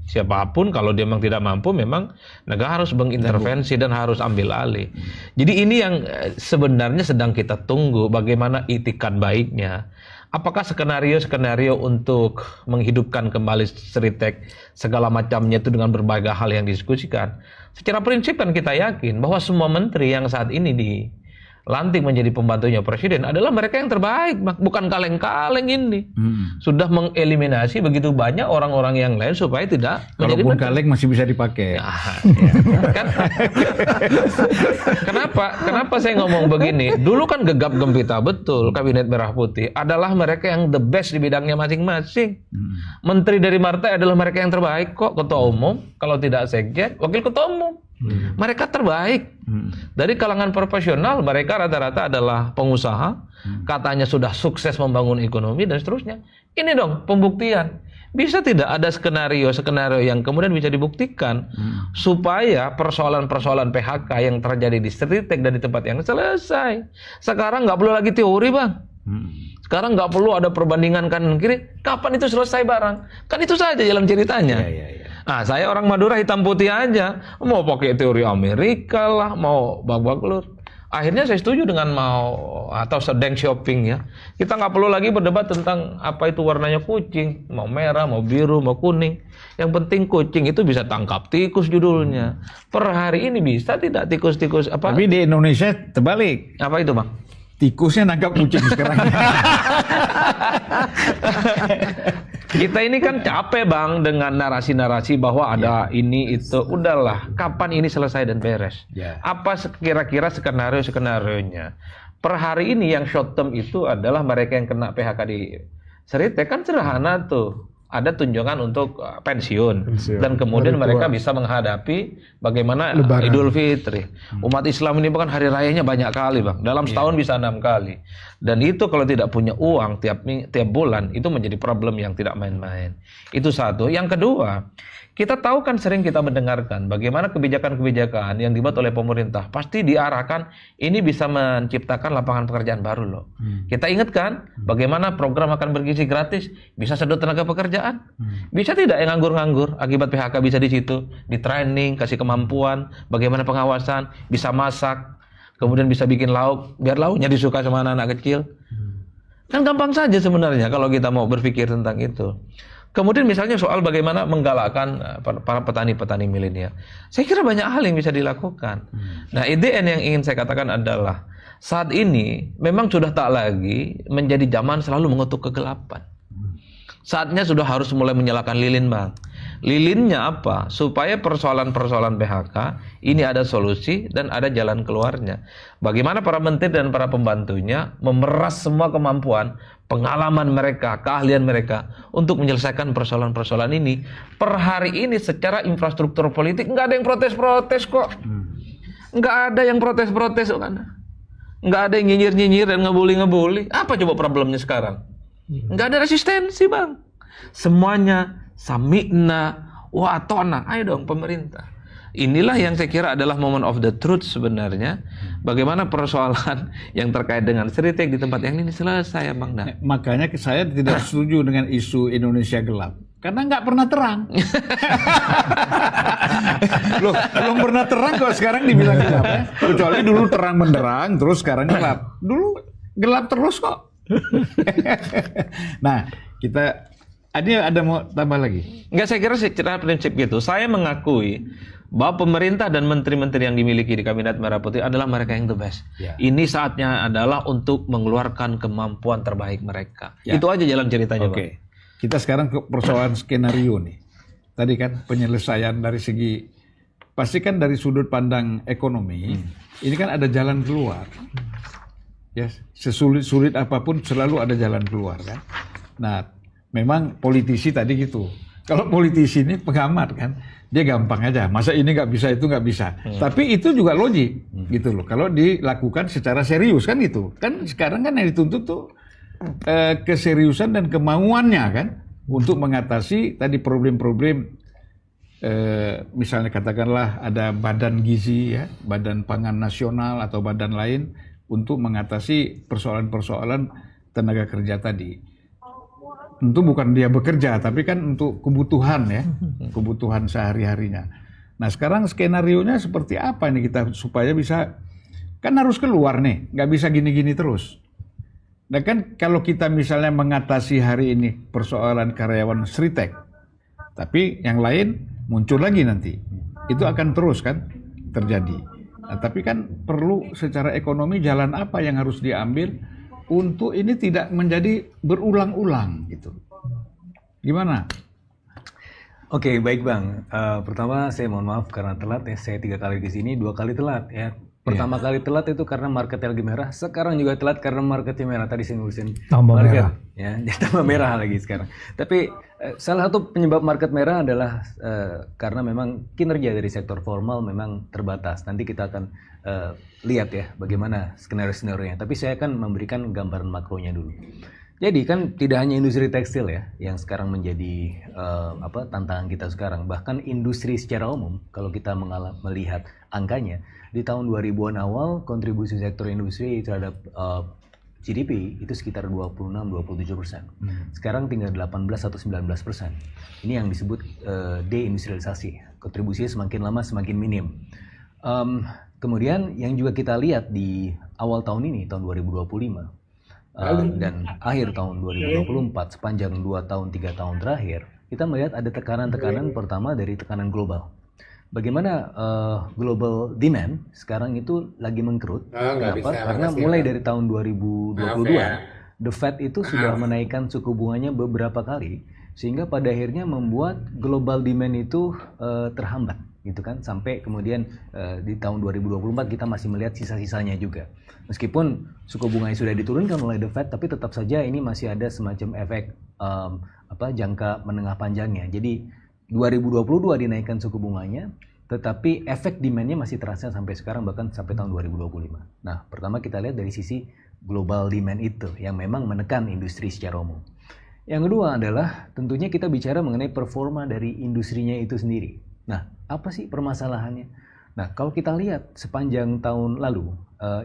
siapapun kalau dia memang tidak mampu, memang negara harus mengintervensi dan harus ambil alih. Jadi ini yang sebenarnya sedang kita tunggu, bagaimana itikat baiknya. Apakah skenario-skenario untuk menghidupkan kembali Seritek segala macamnya itu dengan berbagai hal yang didiskusikan. Secara prinsip kan kita yakin bahwa semua menteri yang saat ini dilantik menjadi pembantunya presiden adalah mereka yang terbaik, bukan kaleng-kaleng ini. Sudah mengeliminasi begitu banyak orang-orang yang lain supaya tidak kalaupun kaleng masih bisa dipakai. Kan? Kenapa saya ngomong begini? Dulu kan gegap gempita betul Kabinet Merah Putih adalah mereka yang the best di bidangnya masing-masing. Menteri dari partai adalah mereka yang terbaik kok, ketua umum, kalau tidak sekjen, wakil ketua umum. Mereka terbaik. Dari kalangan profesional mereka rata-rata adalah pengusaha, katanya sudah sukses membangun ekonomi dan seterusnya. Ini dong pembuktian. Bisa tidak ada skenario yang kemudian bisa dibuktikan supaya persoalan-persoalan PHK yang terjadi di Seritek dan di tempat yang selesai. Sekarang nggak perlu lagi teori, Bang. Sekarang nggak perlu ada perbandingan kanan kiri. Kapan itu selesai barang? Kan itu saja jalan ceritanya. Nah, saya orang Madura hitam putih aja. Mau pakai teori Amerika lah, mau babak belur. Akhirnya saya setuju dengan mau atau sedang shopping ya. Kita nggak perlu lagi berdebat tentang apa itu warnanya kucing. Mau merah, mau biru, mau kuning. Yang penting kucing itu bisa tangkap tikus judulnya. Per hari ini bisa tidak tikus-tikus apa? Tapi di Indonesia terbalik. Apa itu, Bang? Tikusnya nangkap kucing sekarang. Kita ini kan capek, Bang, dengan narasi-narasi bahwa ada ini itu. Udahlah, kapan ini selesai dan beres? Apa kira-kira skenario-skenarionya? Per hari ini yang short term itu adalah mereka yang kena PHK di Seritek kan sederhana tuh. ada tunjangan untuk pensiun. Dan kemudian mereka bisa menghadapi bagaimana Idul Fitri. Umat Islam ini bukan hari rayanya banyak kali, Bang. Dalam setahun bisa 6 kali. Dan itu kalau tidak punya uang tiap bulan itu menjadi problem yang tidak main-main. Itu satu. Yang kedua, kita tahu kan sering kita mendengarkan bagaimana kebijakan-kebijakan yang dibuat oleh pemerintah pasti diarahkan ini bisa menciptakan lapangan pekerjaan baru loh. Kita ingatkan bagaimana program makan bergizi gratis bisa sedot tenaga pekerjaan. Bisa tidak yang nganggur-nganggur akibat PHK bisa di situ, di training, kasih kemampuan, bagaimana pengawasan, bisa masak, kemudian bisa bikin lauk, biar lauknya disuka sama anak-anak kecil. Kan gampang saja sebenarnya kalau kita mau berpikir tentang itu. Kemudian misalnya soal bagaimana menggalakkan para petani-petani milenial. Saya kira banyak hal yang bisa dilakukan. Nah, IDN yang ingin saya katakan adalah saat ini memang sudah tak lagi menjadi zaman selalu mengutuk kegelapan. Saatnya sudah harus mulai menyalakan lilin, Bang. Lilinnya apa? Supaya persoalan-persoalan PHK ini ada solusi dan ada jalan keluarnya. Bagaimana para menteri dan para pembantunya memeras semua kemampuan, pengalaman mereka, keahlian mereka untuk menyelesaikan persoalan-persoalan ini. Per hari ini secara infrastruktur politik nggak ada yang protes-protes kok. Nggak ada yang protes-protes kan. Nggak ada yang nyinyir-nyinyir dan ngebully-ngebully. Apa coba problemnya sekarang? Nggak ada resistensi, Bang. Semuanya sami'na wa ata'na. Ayo dong pemerintah. Inilah yang saya kira adalah moment of the truth sebenarnya. Bagaimana persoalan yang terkait dengan Sritek di tempat yang ini selesai, Bang Dan. Makanya saya tidak setuju dengan isu Indonesia gelap. Karena nggak pernah terang. Loh, belum pernah terang kok sekarang dibilang gelap. Ya? Kecuali dulu terang benderang, terus sekarang gelap. Dulu gelap terus kok. Nah, ada mau tambah lagi? Enggak, saya kira secara prinsip gitu. Saya mengakui bahwa pemerintah dan menteri-menteri yang dimiliki di Kabinet Merah Putih adalah mereka yang the best. Ya. Ini saatnya adalah untuk mengeluarkan kemampuan terbaik mereka. Ya. Itu aja jalan ceritanya, Bang. Kita sekarang ke persoalan skenario nih. Tadi kan penyelesaian dari segi, pasti kan dari sudut pandang ekonomi, ini kan ada jalan keluar. Ya, sesulit-sulit apapun selalu ada jalan keluar kan. Nah, memang politisi tadi gitu. Kalau politisi ini pengamat kan, dia gampang aja. Masa ini nggak bisa, itu nggak bisa. Tapi itu juga logik gitu loh. Kalau dilakukan secara serius kan gitu. Kan sekarang kan yang dituntut tuh keseriusan dan kemauannya kan untuk mengatasi tadi problem-problem. Misalnya katakanlah ada badan gizi ya, badan pangan nasional atau badan lain untuk mengatasi persoalan-persoalan tenaga kerja tadi. Tentu bukan dia bekerja, tapi kan untuk kebutuhan ya, kebutuhan sehari-harinya. Nah sekarang skenarionya seperti apa nih kita supaya bisa, kan harus keluar nih, nggak bisa gini-gini terus. Nah kan kalau kita misalnya mengatasi hari ini persoalan karyawan Sritek, tapi yang lain muncul lagi nanti, itu akan terus kan terjadi. Nah, tapi kan perlu secara ekonomi jalan apa yang harus diambil untuk ini tidak menjadi berulang-ulang gitu. Gimana? Oke, baik Bang. Pertama saya mohon maaf karena telat ya. Saya 3 kali di sini, 2 kali telat ya. Pertama kali telat itu karena marketnya lagi merah. Sekarang juga telat karena marketnya merah. Tadi saya ngurusin market merah. Ya, tambah merah lagi sekarang. Tapi salah satu penyebab market merah adalah karena memang kinerja dari sektor formal memang terbatas. Nanti kita akan lihat ya bagaimana skenario-skenarionya. Tapi saya akan memberikan gambaran makronya dulu. Jadi kan tidak hanya industri tekstil ya yang sekarang menjadi tantangan kita sekarang. Bahkan industri secara umum kalau kita melihat angkanya di tahun 2000-an awal kontribusi sektor industri terhadap GDP itu sekitar 26-27%. Sekarang tinggal 18 atau 19%. Ini yang disebut deindustrialisasi. Kontribusinya semakin lama semakin minim. Kemudian yang juga kita lihat di awal tahun ini, tahun 2025 dan akhir tahun 2024, sepanjang 2 tahun 3 tahun terakhir, kita melihat ada tekanan-tekanan pertama dari tekanan global. Bagaimana global demand sekarang itu lagi mengkerut. Kenapa? Karena mulai dari tahun 2022, The Fed itu sudah menaikkan suku bunganya beberapa kali, sehingga pada akhirnya membuat global demand itu terhambat, gitu kan? Sampai kemudian di tahun 2024 kita masih melihat sisa-sisanya juga. Meskipun suku bunganya sudah diturunkan oleh The Fed, tapi tetap saja ini masih ada semacam efek jangka menengah panjangnya. Jadi 2022 dinaikkan suku bunganya, tetapi efek demand-nya masih terasa sampai sekarang, bahkan sampai tahun 2025. Nah, pertama kita lihat dari sisi global demand itu yang memang menekan industri secara umum. Yang kedua adalah tentunya kita bicara mengenai performa dari industrinya itu sendiri. Nah, apa sih permasalahannya? Nah, kalau kita lihat sepanjang tahun lalu,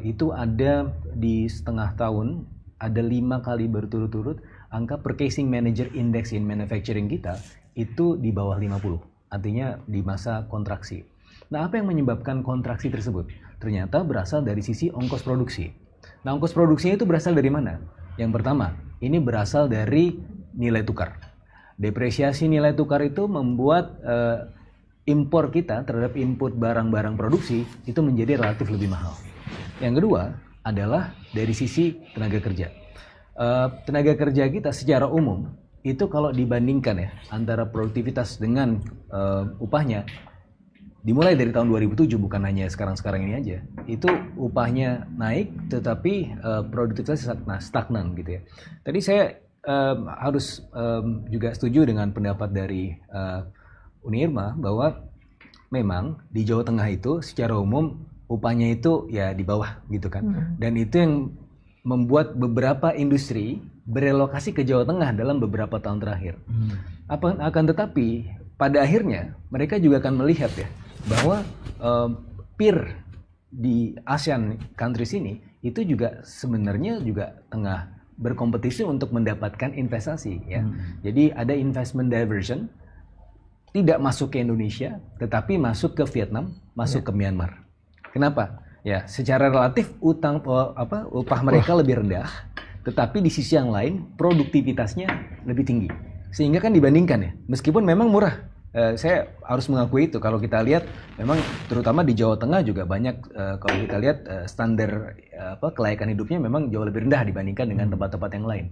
itu ada di setengah tahun, ada 5 kali berturut-turut angka Purchasing Manager Index in Manufacturing kita itu di bawah 50, artinya di masa kontraksi. Nah, apa yang menyebabkan kontraksi tersebut? Ternyata berasal dari sisi ongkos produksi. Nah, ongkos produksinya itu berasal dari mana? Yang pertama, ini berasal dari nilai tukar. Depresiasi nilai tukar itu membuat impor kita terhadap input barang-barang produksi itu menjadi relatif lebih mahal. Yang kedua adalah dari sisi tenaga kerja. Tenaga kerja kita secara umum itu kalau dibandingkan ya antara produktivitas dengan upahnya, dimulai dari tahun 2007, bukan hanya sekarang-sekarang ini aja, itu upahnya naik tetapi produktivitas stagnan gitu ya. Tadi saya harus juga setuju dengan pendapat dari Uni Irma bahwa memang di Jawa Tengah itu secara umum upahnya itu ya di bawah gitu kan. Dan itu yang membuat beberapa industri berelokasi ke Jawa Tengah dalam beberapa tahun terakhir. Akan tetapi pada akhirnya mereka juga akan melihat ya bahwa peer di ASEAN countries ini itu juga sebenarnya juga tengah berkompetisi untuk mendapatkan investasi ya. Jadi ada investment diversion, tidak masuk ke Indonesia tetapi masuk ke Vietnam, masuk ke Myanmar. Kenapa? Ya, secara relatif upah mereka lebih rendah, tetapi di sisi yang lain produktivitasnya lebih tinggi. Sehingga kan dibandingkan ya, meskipun memang murah. Saya harus mengakui itu. Kalau kita lihat, memang terutama di Jawa Tengah juga banyak. Kalau kita lihat standar kelayakan hidupnya memang jauh lebih rendah dibandingkan dengan tempat-tempat yang lain.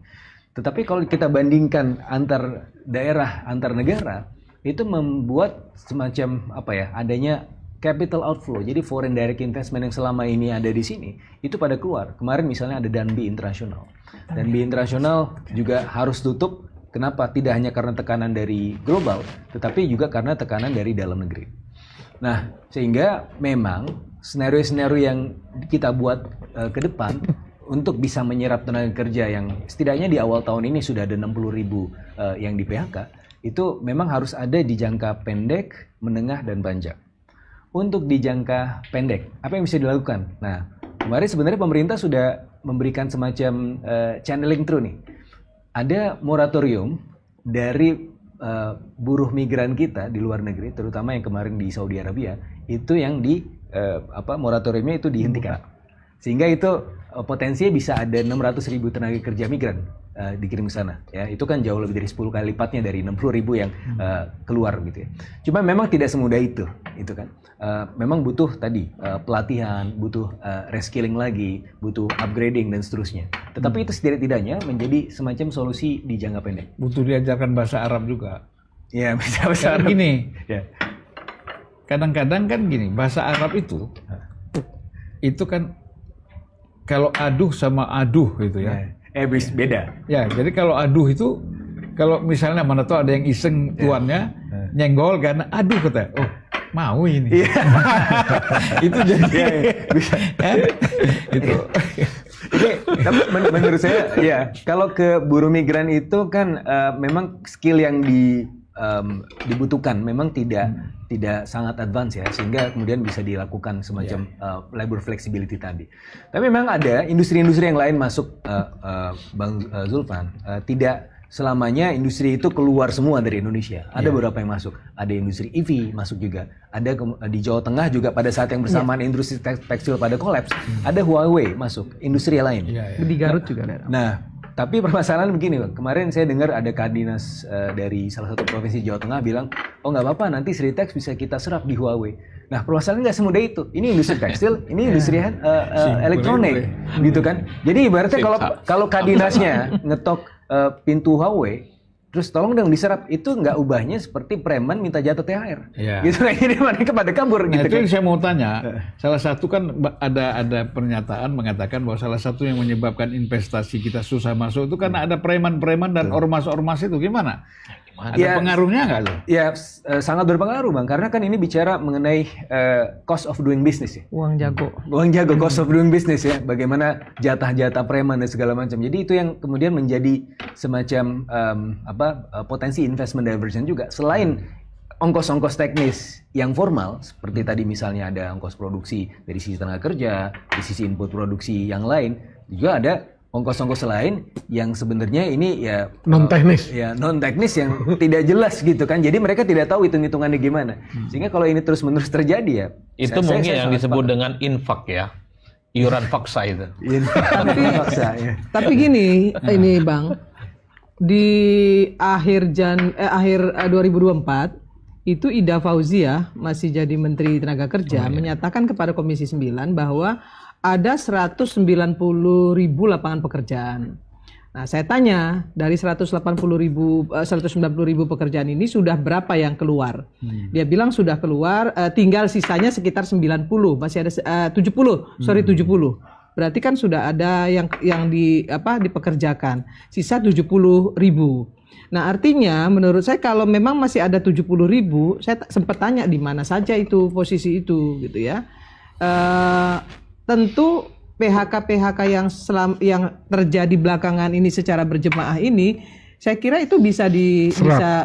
Tetapi kalau kita bandingkan antar daerah, antar negara, itu membuat semacam adanya capital outflow. Jadi foreign direct investment yang selama ini ada di sini itu pada keluar. Kemarin misalnya ada Danbi Internasional. Danbi Internasional juga harus tutup. Kenapa? Tidak hanya karena tekanan dari global, tetapi juga karena tekanan dari dalam negeri. Nah, sehingga memang skenario-skenario yang kita buat ke depan untuk bisa menyerap tenaga kerja yang setidaknya di awal tahun ini sudah ada 60.000 yang di PHK, itu memang harus ada di jangka pendek, menengah, dan panjang. Untuk di jangka pendek, apa yang bisa dilakukan? Nah, kemarin sebenarnya pemerintah sudah memberikan semacam channeling through nih. Ada moratorium dari buruh migran kita di luar negeri, terutama yang kemarin di Saudi Arabia, itu yang moratoriumnya itu dihentikan. Sehingga itu potensinya bisa ada 600.000 tenaga kerja migran dikirim ke sana. Ya, itu kan jauh lebih dari 10 kali lipatnya dari 60.000 yang keluar gitu ya. Cuma memang tidak semudah itu kan. Memang butuh tadi pelatihan, butuh reskilling lagi, butuh upgrading dan seterusnya. Tetapi itu setidak-tidaknya menjadi semacam solusi di jangka pendek. Butuh diajarkan bahasa Arab juga. Ya, bahasa Arab. Gini, ya. Kadang-kadang kan gini, bahasa Arab itu kan kalau aduh sama aduh gitu ya. Beda. Ya, jadi kalau aduh itu, kalau misalnya mana tuh ada yang iseng tuannya, nyenggol karena aduh kata, oh mau ini. Itu jadi, itu. Tapi menurut saya, ya kalau ke buruh migran itu kan memang skill yang dibutuhkan memang tidak sangat advance ya, sehingga kemudian bisa dilakukan semacam labor flexibility tadi. Tapi memang ada industri-industri yang lain masuk, Bang Zulfan. Tidak selamanya industri itu keluar semua dari Indonesia. Ada beberapa yang masuk. Ada industri EV masuk juga. Ada di Jawa Tengah juga pada saat yang bersamaan industri tekstil pada kolaps. Ada Huawei masuk, industri lain. Di Garut juga ada. Nah, tapi permasalahan begini Bang, kemarin saya dengar ada Kadinas dari salah satu provinsi Jawa Tengah bilang, oh nggak apa-apa nanti Sritex bisa kita serap di Huawei. Nah permasalahannya nggak semudah itu, ini industri tekstil, ini industri elektronik, gitu kan. Jadi ibaratnya kalau Kadinasnya ngetok pintu Huawei, terus tolong dong diserap, itu nggak ubahnya seperti preman minta jatah THR. Iya. Gitu kan, jadi mereka pada kabur Nah, gitu itu kan. yang saya mau tanya. Salah satu kan ada pernyataan mengatakan bahwa salah satu yang menyebabkan investasi kita susah masuk itu karena ada preman-preman dan ormas-ormas itu. Gimana? Ada Ya, pengaruhnya nggak tuh? Ya, sangat berpengaruh Bang, karena kan ini bicara mengenai cost of doing business ya. Uang jago. Uang jago, cost of doing business ya, bagaimana jatah-jatah preman dan segala macam. Jadi itu yang kemudian menjadi semacam potensi investment diversion juga. Selain ongkos-ongkos teknis yang formal, seperti tadi misalnya ada ongkos produksi dari sisi tenaga kerja, dari sisi input produksi yang lain, juga ada ongkos-ongkos lain yang sebenarnya ini ya Non teknis. ya non teknis yang tidak jelas gitu kan. Jadi mereka tidak tahu hitung-hitungannya gimana. Sehingga kalau ini terus-menerus terjadi ya Itu saya mungkin yang sangat disebut sepakat. dengan infak ya. Iuran paksa itu. Paksa, ya. Tapi gini, ini Bang, di akhir 2024 itu Ida Fauzia masih jadi Menteri Tenaga Kerja menyatakan kepada Komisi 9 bahwa ada 190.000 lapangan pekerjaan. Nah, saya tanya, dari 190.000 pekerjaan ini sudah berapa yang keluar? Dia bilang sudah keluar, tinggal sisanya sekitar 90, masih ada 70. Berarti kan sudah ada yang dipekerjakan. Sisa 70.000. Nah, artinya menurut saya kalau memang masih ada 70.000, saya sempat tanya di mana saja itu posisi itu gitu ya. Tentu PHK yang terjadi belakangan ini secara berjemaah ini, saya kira itu bisa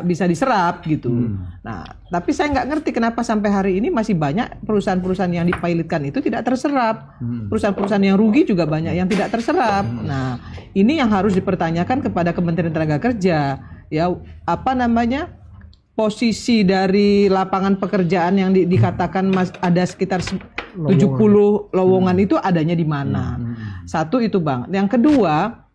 diserap gitu. Nah, tapi saya nggak ngerti kenapa sampai hari ini masih banyak perusahaan-perusahaan yang dipilotkan itu tidak terserap. Perusahaan-perusahaan yang rugi juga banyak yang tidak terserap. Nah, ini yang harus dipertanyakan kepada Kementerian Tenaga Kerja. Ya, posisi dari lapangan pekerjaan yang dikatakan ada sekitar 70 lowongan itu adanya di mana? Satu itu Bang. Yang kedua,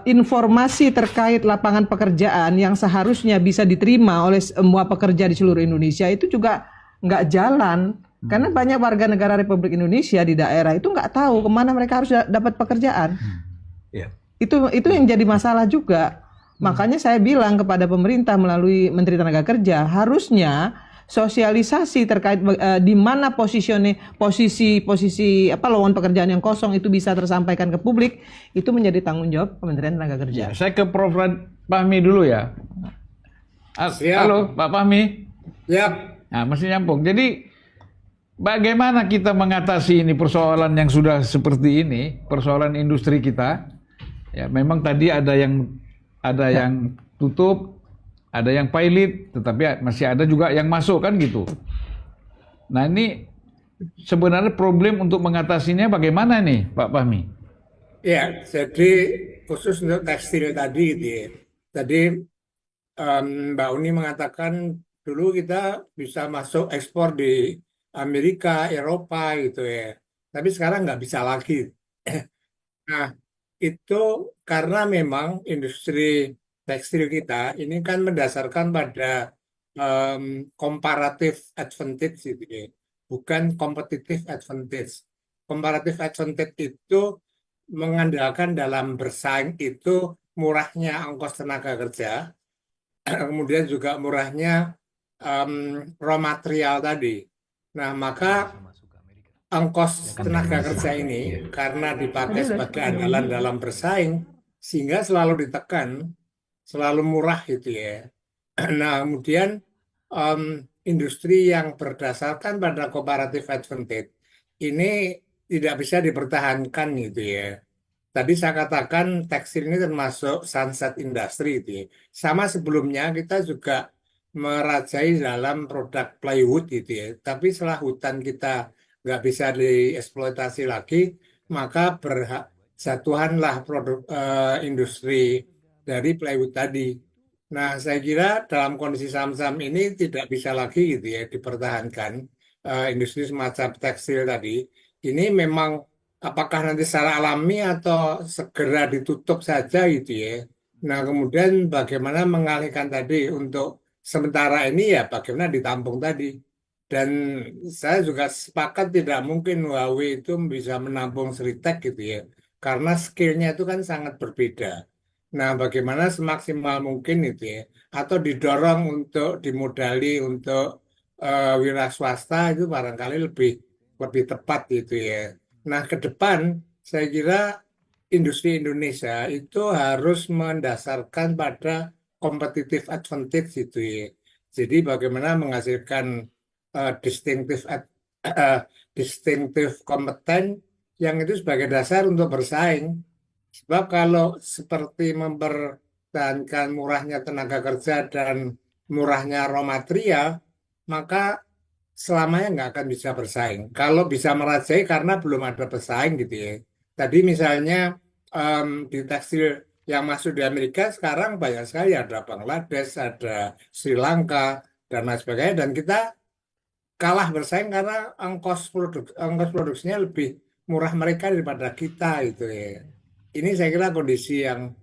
informasi terkait lapangan pekerjaan yang seharusnya bisa diterima oleh semua pekerja di seluruh Indonesia itu juga nggak jalan. Karena banyak warga negara Republik Indonesia di daerah itu nggak tahu kemana mereka harus dapat pekerjaan. Itu yang jadi masalah juga. Makanya saya bilang kepada pemerintah melalui Menteri Tenaga Kerja, harusnya sosialisasi terkait di mana posisi lowongan pekerjaan yang kosong itu bisa tersampaikan ke publik, itu menjadi tanggung jawab Kementerian Tenaga Kerja. Saya ke Prof. Fahmi dulu ya. Siap. Halo Pak Fahmi. Ya, Nah, masih nyambung. Jadi bagaimana kita mengatasi ini persoalan yang sudah seperti ini, persoalan industri kita? Ya, memang tadi ada yang tutup, ada yang pilot, tetapi masih ada juga yang masuk kan gitu. Nah, ini sebenarnya problem untuk mengatasinya bagaimana nih Pak Fahmi? ya. Jadi khusus untuk tekstil tadi, gitu ya. Tadi Mbak Uni mengatakan dulu kita bisa masuk ekspor di Amerika, Eropa gitu ya. Tapi sekarang nggak bisa lagi. Nah, itu karena memang industri tekstil kita ini kan mendasarkan pada comparative advantage gitu ya, bukan competitive advantage. Comparative advantage itu mengandalkan dalam bersaing itu murahnya ongkos tenaga kerja, kemudian juga murahnya raw material tadi. Nah, maka ongkos tenaga kerja ini karena dipakai sebagai andalan dalam bersaing, sehingga selalu ditekan, selalu murah gitu ya. Nah, kemudian industri yang berdasarkan pada comparative advantage ini tidak bisa dipertahankan gitu ya. Tadi saya katakan tekstil ini termasuk sunset industry gitu ya. Sama sebelumnya kita juga merajai dalam produk plywood gitu ya. Tapi setelah hutan kita nggak bisa dieksploitasi lagi, maka berjatuhanlah produk industri dari plywood tadi. Nah, saya kira dalam kondisi saham-saham ini tidak bisa lagi gitu ya dipertahankan industri semacam tekstil tadi. Ini memang apakah nanti secara alami atau segera ditutup saja gitu ya. Nah, kemudian bagaimana mengalihkan tadi untuk sementara ini ya bagaimana ditampung tadi. Dan saya juga sepakat tidak mungkin Huawei itu bisa menampung Sritek gitu ya. Karena skillnya itu kan sangat berbeda. Nah, bagaimana semaksimal mungkin itu ya, atau didorong untuk dimodali untuk wira swasta itu barangkali lebih tepat gitu ya. Nah, ke depan saya kira industri Indonesia itu harus mendasarkan pada competitive advantage gitu ya. Jadi bagaimana menghasilkan distinctive distinctive kompeten yang itu sebagai dasar untuk bersaing. Sebab kalau seperti mempertahankan murahnya tenaga kerja dan murahnya raw material, maka selamanya nggak akan bisa bersaing. Kalau bisa merajai karena belum ada pesaing gitu ya. Tadi misalnya di tekstil yang masuk di Amerika sekarang banyak sekali, ada Bangladesh, ada Sri Lanka, dan lain sebagainya. Dan kita kalah bersaing karena ongkos produksinya lebih murah mereka daripada kita gitu ya. Ini saya kira kondisi yang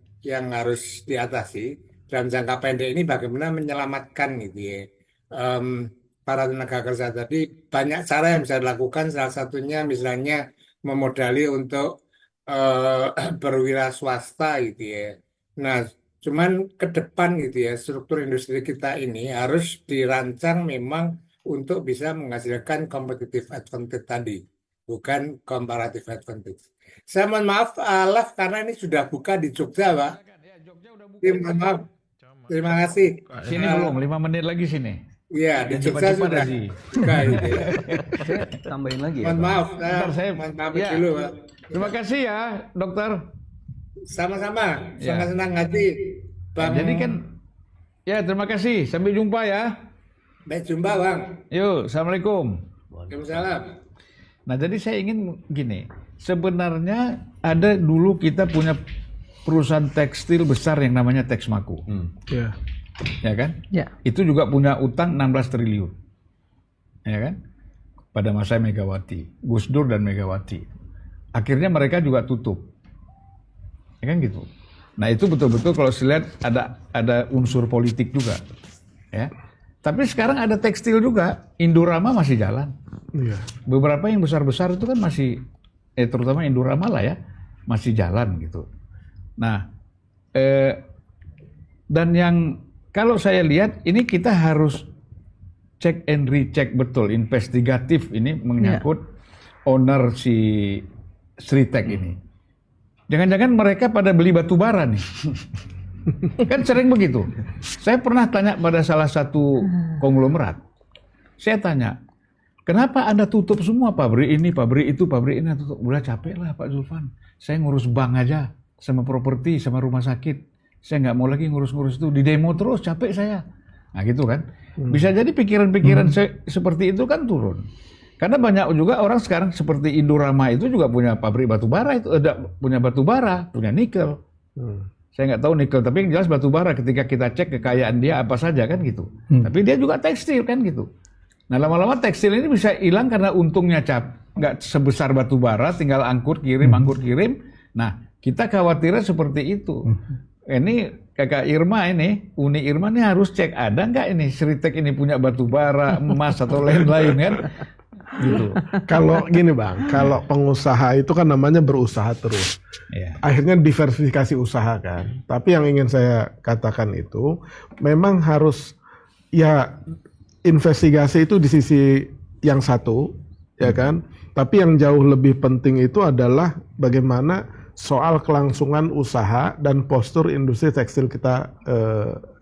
harus diatasi dalam jangka pendek ini, bagaimana menyelamatkan gitu ya. Para tenaga kerja tadi banyak cara yang bisa dilakukan, salah satunya misalnya memodali untuk berwira swasta gitu ya. Nah, cuman ke depan gitu ya, struktur industri kita ini harus dirancang memang untuk bisa menghasilkan competitive advantage tadi, bukan comparative advantage. Saya mohon maaf, Alaf, karena ini sudah buka di Jogja, Pak. Mohon maaf. Terima kasih. Sini belum, 5 menit lagi sini. Iya, di Jangan Jogja cepat-cepat, sudah Haji. buka gitu ya. Saya tambahin lagi ya. Mohon Bang. maaf, Bentar, saya mohon pamit ya. dulu, Pak. Terima kasih ya, dokter. Sama-sama, Ya. sangat senang hati. Bang, Jadi kan, ya terima kasih. Sampai jumpa ya. baik jumpa, Bang. Yuk, assalamualaikum. Waalaikumsalam. Nah, jadi saya ingin gini. Sebenarnya ada dulu kita punya perusahaan tekstil besar yang namanya Texmaco. Ya. Ya kan? Ya. Itu juga punya utang 16 triliun. Ya kan? Pada masa Megawati, Gus Dur dan Megawati. Akhirnya mereka juga tutup. Ya kan gitu. Nah, itu betul-betul kalau saya lihat ada unsur politik juga. Ya. Tapi sekarang ada tekstil juga, Indorama masih jalan. Iya. Beberapa yang besar-besar itu kan masih, terutama Indorama lah ya, masih jalan gitu. Nah, dan yang kalau saya lihat ini kita harus cek and recheck betul, investigatif ini menyangkut owner si Sritek ini. Jangan-jangan mereka pada beli batu bara nih. Kan sering begitu. Saya pernah tanya pada salah satu konglomerat. Saya tanya, kenapa Anda tutup semua pabrik ini, pabrik itu, pabrik ini tutup? Udah capek lah Pak Zulfan. Saya ngurus bank aja, sama properti, sama rumah sakit. Saya nggak mau lagi ngurus-ngurus itu. Di demo terus, capek saya. Nah gitu kan. Bisa jadi pikiran-pikiran seperti itu kan turun. Karena banyak juga orang sekarang seperti Indorama itu juga punya pabrik batu bara, itu ada punya batu bara, punya nikel. Saya nggak tahu nikel, tapi yang jelas batu bara ketika kita cek kekayaan dia apa saja kan gitu. Tapi dia juga tekstil kan gitu. Nah lama-lama tekstil ini bisa hilang karena untungnya nggak sebesar batu bara, tinggal angkut kirim. Nah kita khawatirnya seperti itu. Ini kakak Irma ini, Uni Irma ini harus cek ada nggak ini Sritek ini punya batu bara, emas atau lain-lain kan. Gitu. Kalau gini Bang, kalau pengusaha itu kan namanya berusaha terus. Ya. Akhirnya diversifikasi usaha kan. Tapi yang ingin saya katakan itu memang harus ya investigasi itu di sisi yang satu, ya kan. Tapi yang jauh lebih penting itu adalah bagaimana soal kelangsungan usaha dan postur industri tekstil kita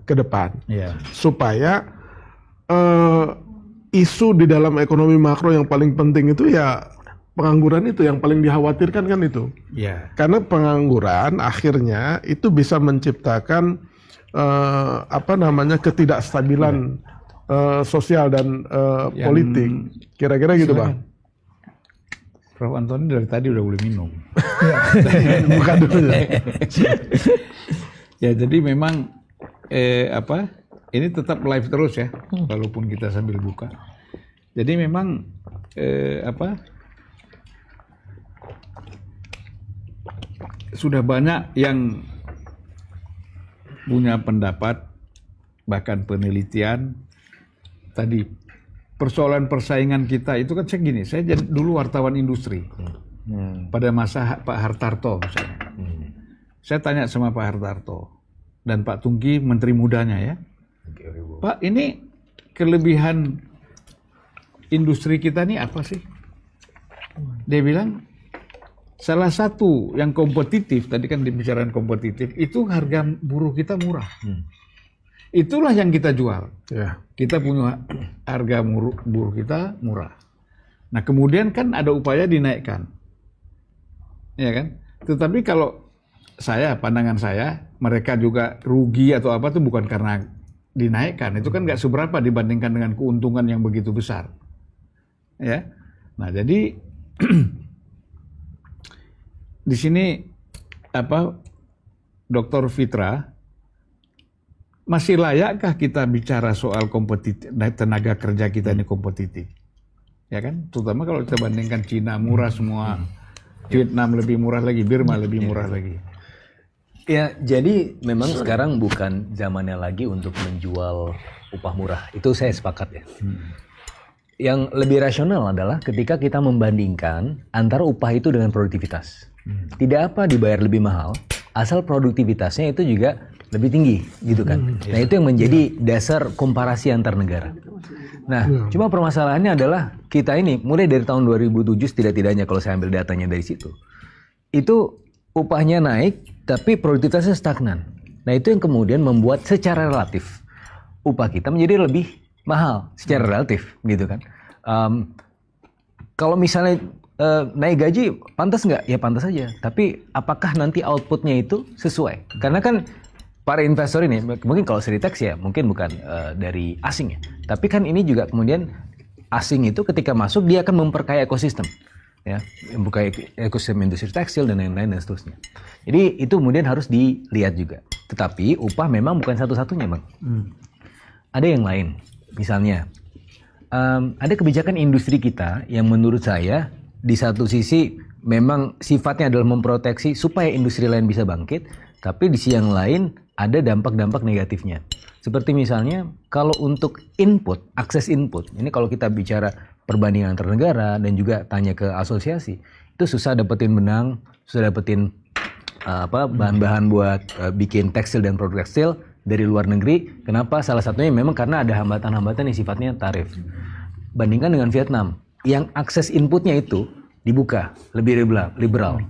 ke depan. Ya. Supaya isu di dalam ekonomi makro yang paling penting itu ya pengangguran itu yang paling dikhawatirkan kan itu. Ya. Karena pengangguran akhirnya itu bisa menciptakan ketidakstabilan sosial dan politik. Kira-kira gitu, Bang. Prof. Antoni dari tadi udah boleh minum. Bukan dulu. Ya, jadi memang ini tetap live terus ya, walaupun kita sambil buka. Jadi memang sudah banyak yang punya pendapat, bahkan penelitian. Tadi persoalan persaingan kita itu kan segini. Saya dulu wartawan industri pada masa Pak Hartarto misalnya. Saya tanya sama Pak Hartarto dan Pak Tungki, menteri mudanya ya. Pak, ini kelebihan industri kita ini apa sih? Dia bilang, salah satu yang kompetitif, tadi kan dibicarakan kompetitif, itu harga buruh kita murah. Itulah yang kita jual. Ya. Kita punya harga buruh kita murah. Nah kemudian kan ada upaya dinaikkan. Ya kan? Tetapi kalau pandangan saya, mereka juga rugi atau apa itu bukan karena dinaikkan. Itu kan nggak seberapa dibandingkan dengan keuntungan yang begitu besar. Ya. Nah jadi di sini Dr. Fitra, masih layakkah kita bicara soal kompetitif, tenaga kerja kita ini kompetitif? Ya kan? Terutama kalau kita bandingkan Cina murah semua, Vietnam lebih murah lagi, Burma lebih murah lagi. Ya, jadi memang sekarang bukan zamannya lagi untuk menjual upah murah. Itu saya sepakat ya. Yang lebih rasional adalah ketika kita membandingkan antara upah itu dengan produktivitas. Tidak apa dibayar lebih mahal, asal produktivitasnya itu juga lebih tinggi, gitu kan. Nah, itu yang menjadi dasar komparasi antar negara. Nah, cuma permasalahannya adalah kita ini mulai dari tahun 2007 setidak-tidaknya kalau saya ambil datanya dari situ, itu upahnya naik tapi produktivitasnya stagnan. Nah, itu yang kemudian membuat secara relatif upah kita menjadi lebih mahal secara relatif, gitu kan. Kalau misalnya naik gaji pantas nggak? Ya pantas saja. Tapi apakah nanti outputnya itu sesuai? Karena kan para investor ini, mungkin kalau Sritex ya mungkin bukan dari asing ya. Tapi kan ini juga kemudian asing itu ketika masuk dia akan memperkaya ekosistem. Ya, memperkaya ekosistem industri tekstil dan lain-lain dan seterusnya. Jadi itu kemudian harus dilihat juga. Tetapi upah memang bukan satu-satunya, Bang. Ada yang lain. Misalnya, ada kebijakan industri kita yang menurut saya di satu sisi memang sifatnya adalah memproteksi supaya industri lain bisa bangkit, tapi di sisi yang lain ada dampak-dampak negatifnya. Seperti misalnya kalau untuk input, akses input, ini kalau kita bicara perbandingan antar negara dan juga tanya ke asosiasi, itu susah dapetin benang, susah dapetin bahan-bahan buat bikin tekstil dan produk tekstil dari luar negeri. Kenapa? Salah satunya memang karena ada hambatan-hambatan yang sifatnya tarif. Bandingkan dengan Vietnam, yang akses inputnya itu dibuka, lebih liberal.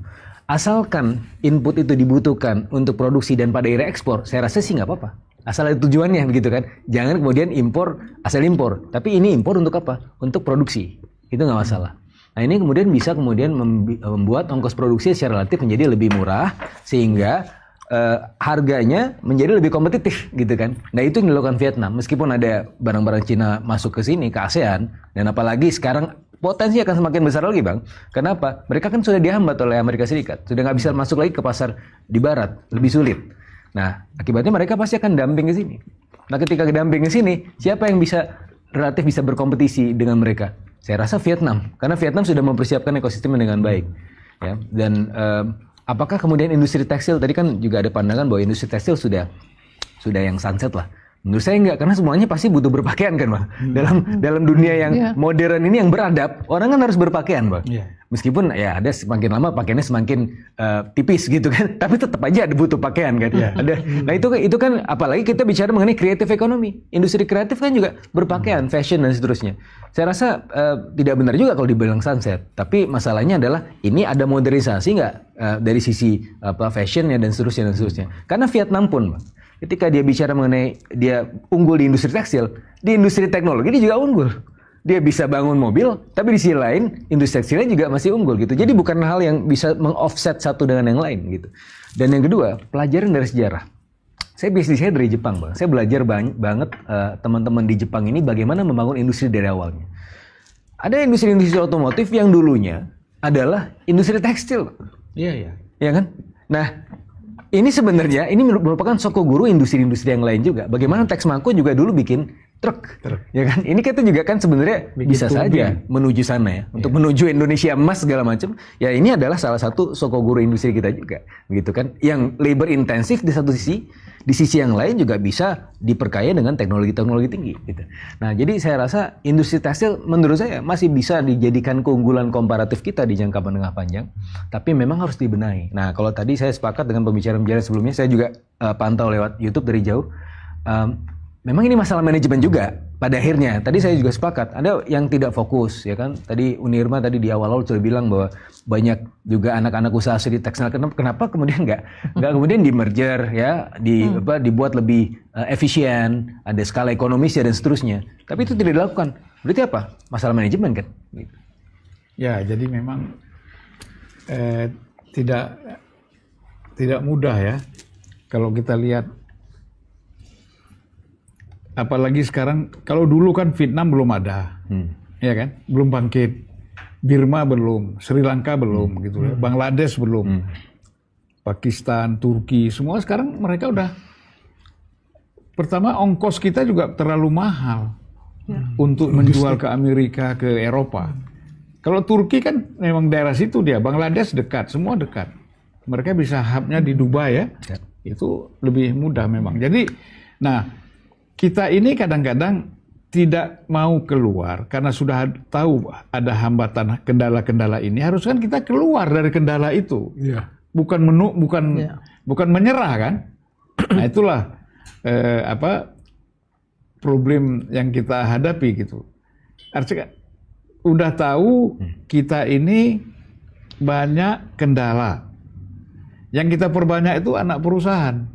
Asalkan input itu dibutuhkan untuk produksi dan pada akhirnya ekspor, saya rasa sih nggak apa-apa. Asal ada tujuannya begitu kan. Jangan kemudian impor, asal impor. Tapi ini impor untuk apa? Untuk produksi. Itu nggak masalah. Nah ini kemudian bisa membuat ongkos produksi secara relatif menjadi lebih murah, sehingga harganya menjadi lebih kompetitif gitu kan. Nah itu yang dilakukan Vietnam. Meskipun ada barang-barang Cina masuk ke sini, ke ASEAN, dan apalagi sekarang potensi akan semakin besar lagi Bang. Kenapa? Mereka kan sudah dihambat oleh Amerika Serikat. Sudah nggak bisa masuk lagi ke pasar di barat. Lebih sulit. Nah akibatnya mereka pasti akan dumping ke sini. Nah ketika dumping ke sini, siapa yang relatif bisa berkompetisi dengan mereka? Saya rasa Vietnam. Karena Vietnam sudah mempersiapkan ekosistemnya dengan baik. Ya. Dan apakah kemudian industri tekstil, tadi kan juga ada pandangan bahwa industri tekstil sudah yang sunset lah. Menurut saya enggak, karena semuanya pasti butuh berpakaian kan Bang. Dalam dunia yang modern ini yang beradab, orang kan harus berpakaian Bang. Meskipun ya ada semakin lama pakaiannya semakin tipis gitu kan, tapi tetap aja ada butuh pakaian kan. Nah itu kan apalagi kita bicara mengenai creative economy. Industri kreatif kan juga berpakaian, fashion dan seterusnya. Saya rasa tidak benar juga kalau dibilang sunset, tapi masalahnya adalah ini ada modernisasi nggak dari sisi fashionnya dan seterusnya. Karena Vietnam pun Bang, ketika dia bicara mengenai dia unggul di industri tekstil, di industri teknologi dia juga unggul. Dia bisa bangun mobil, tapi di sisi lain industri tekstilnya juga masih unggul gitu. Jadi bukan hal yang bisa meng-offset satu dengan yang lain gitu. Dan yang kedua, pelajaran dari sejarah. Saya bisnis saya dari Jepang Bang. Saya belajar banget teman-teman di Jepang ini bagaimana membangun industri dari awalnya. Ada industri-industri otomotif yang dulunya adalah industri tekstil. Iya. Ya kan? Nah, ini sebenarnya ini merupakan sokoguru industri-industri yang lain juga. Bagaimana Texmaco juga dulu bikin truk, ya kan? Ini kita juga kan sebenarnya bisa saja menuju sana ya, untuk menuju Indonesia emas segala macam. Ya ini adalah salah satu sokoguru industri kita juga, begitu kan? Yang labor intensif di satu sisi, di sisi yang lain juga bisa diperkaya dengan teknologi-teknologi tinggi. Gitu. Nah, jadi saya rasa industri tekstil menurut saya masih bisa dijadikan keunggulan komparatif kita di jangka menengah panjang, tapi memang harus dibenahi. Nah, kalau tadi saya sepakat dengan pembicaraan-pembicaraan sebelumnya, saya juga pantau lewat YouTube dari jauh. Memang ini masalah manajemen juga pada akhirnya. Tadi saya juga sepakat, ada yang tidak fokus, ya kan? Tadi Unirma tadi di awal-awal sudah bilang bahwa banyak juga anak-anak usaha di tekstil. Kenapa kemudian nggak kemudian di merger ya, dibuat lebih efisien, ada skala ekonomis ya dan seterusnya. Tapi itu tidak dilakukan. Berarti apa? Masalah manajemen kan? Gitu. Ya, jadi memang tidak mudah ya kalau kita lihat. Apalagi sekarang, kalau dulu kan Vietnam belum ada, ya kan, belum bangkit, Birma belum, Sri Lanka belum, gitu ya, Bangladesh belum, Pakistan, Turki, semua sekarang mereka udah. Pertama ongkos kita juga terlalu mahal untuk menjual ke Amerika, ke Eropa. Kalau Turki kan memang daerah situ dia, Bangladesh dekat, semua dekat. Mereka bisa hubnya di Dubai ya, itu lebih mudah memang. Jadi, nah. Kita ini kadang-kadang tidak mau keluar karena sudah tahu ada hambatan kendala-kendala ini. Harus kan kita keluar dari kendala itu, bukan menyerah kan? Nah itulah problem yang kita hadapi gitu. Artinya udah tahu kita ini banyak kendala. Yang kita perbanyak itu anak perusahaan.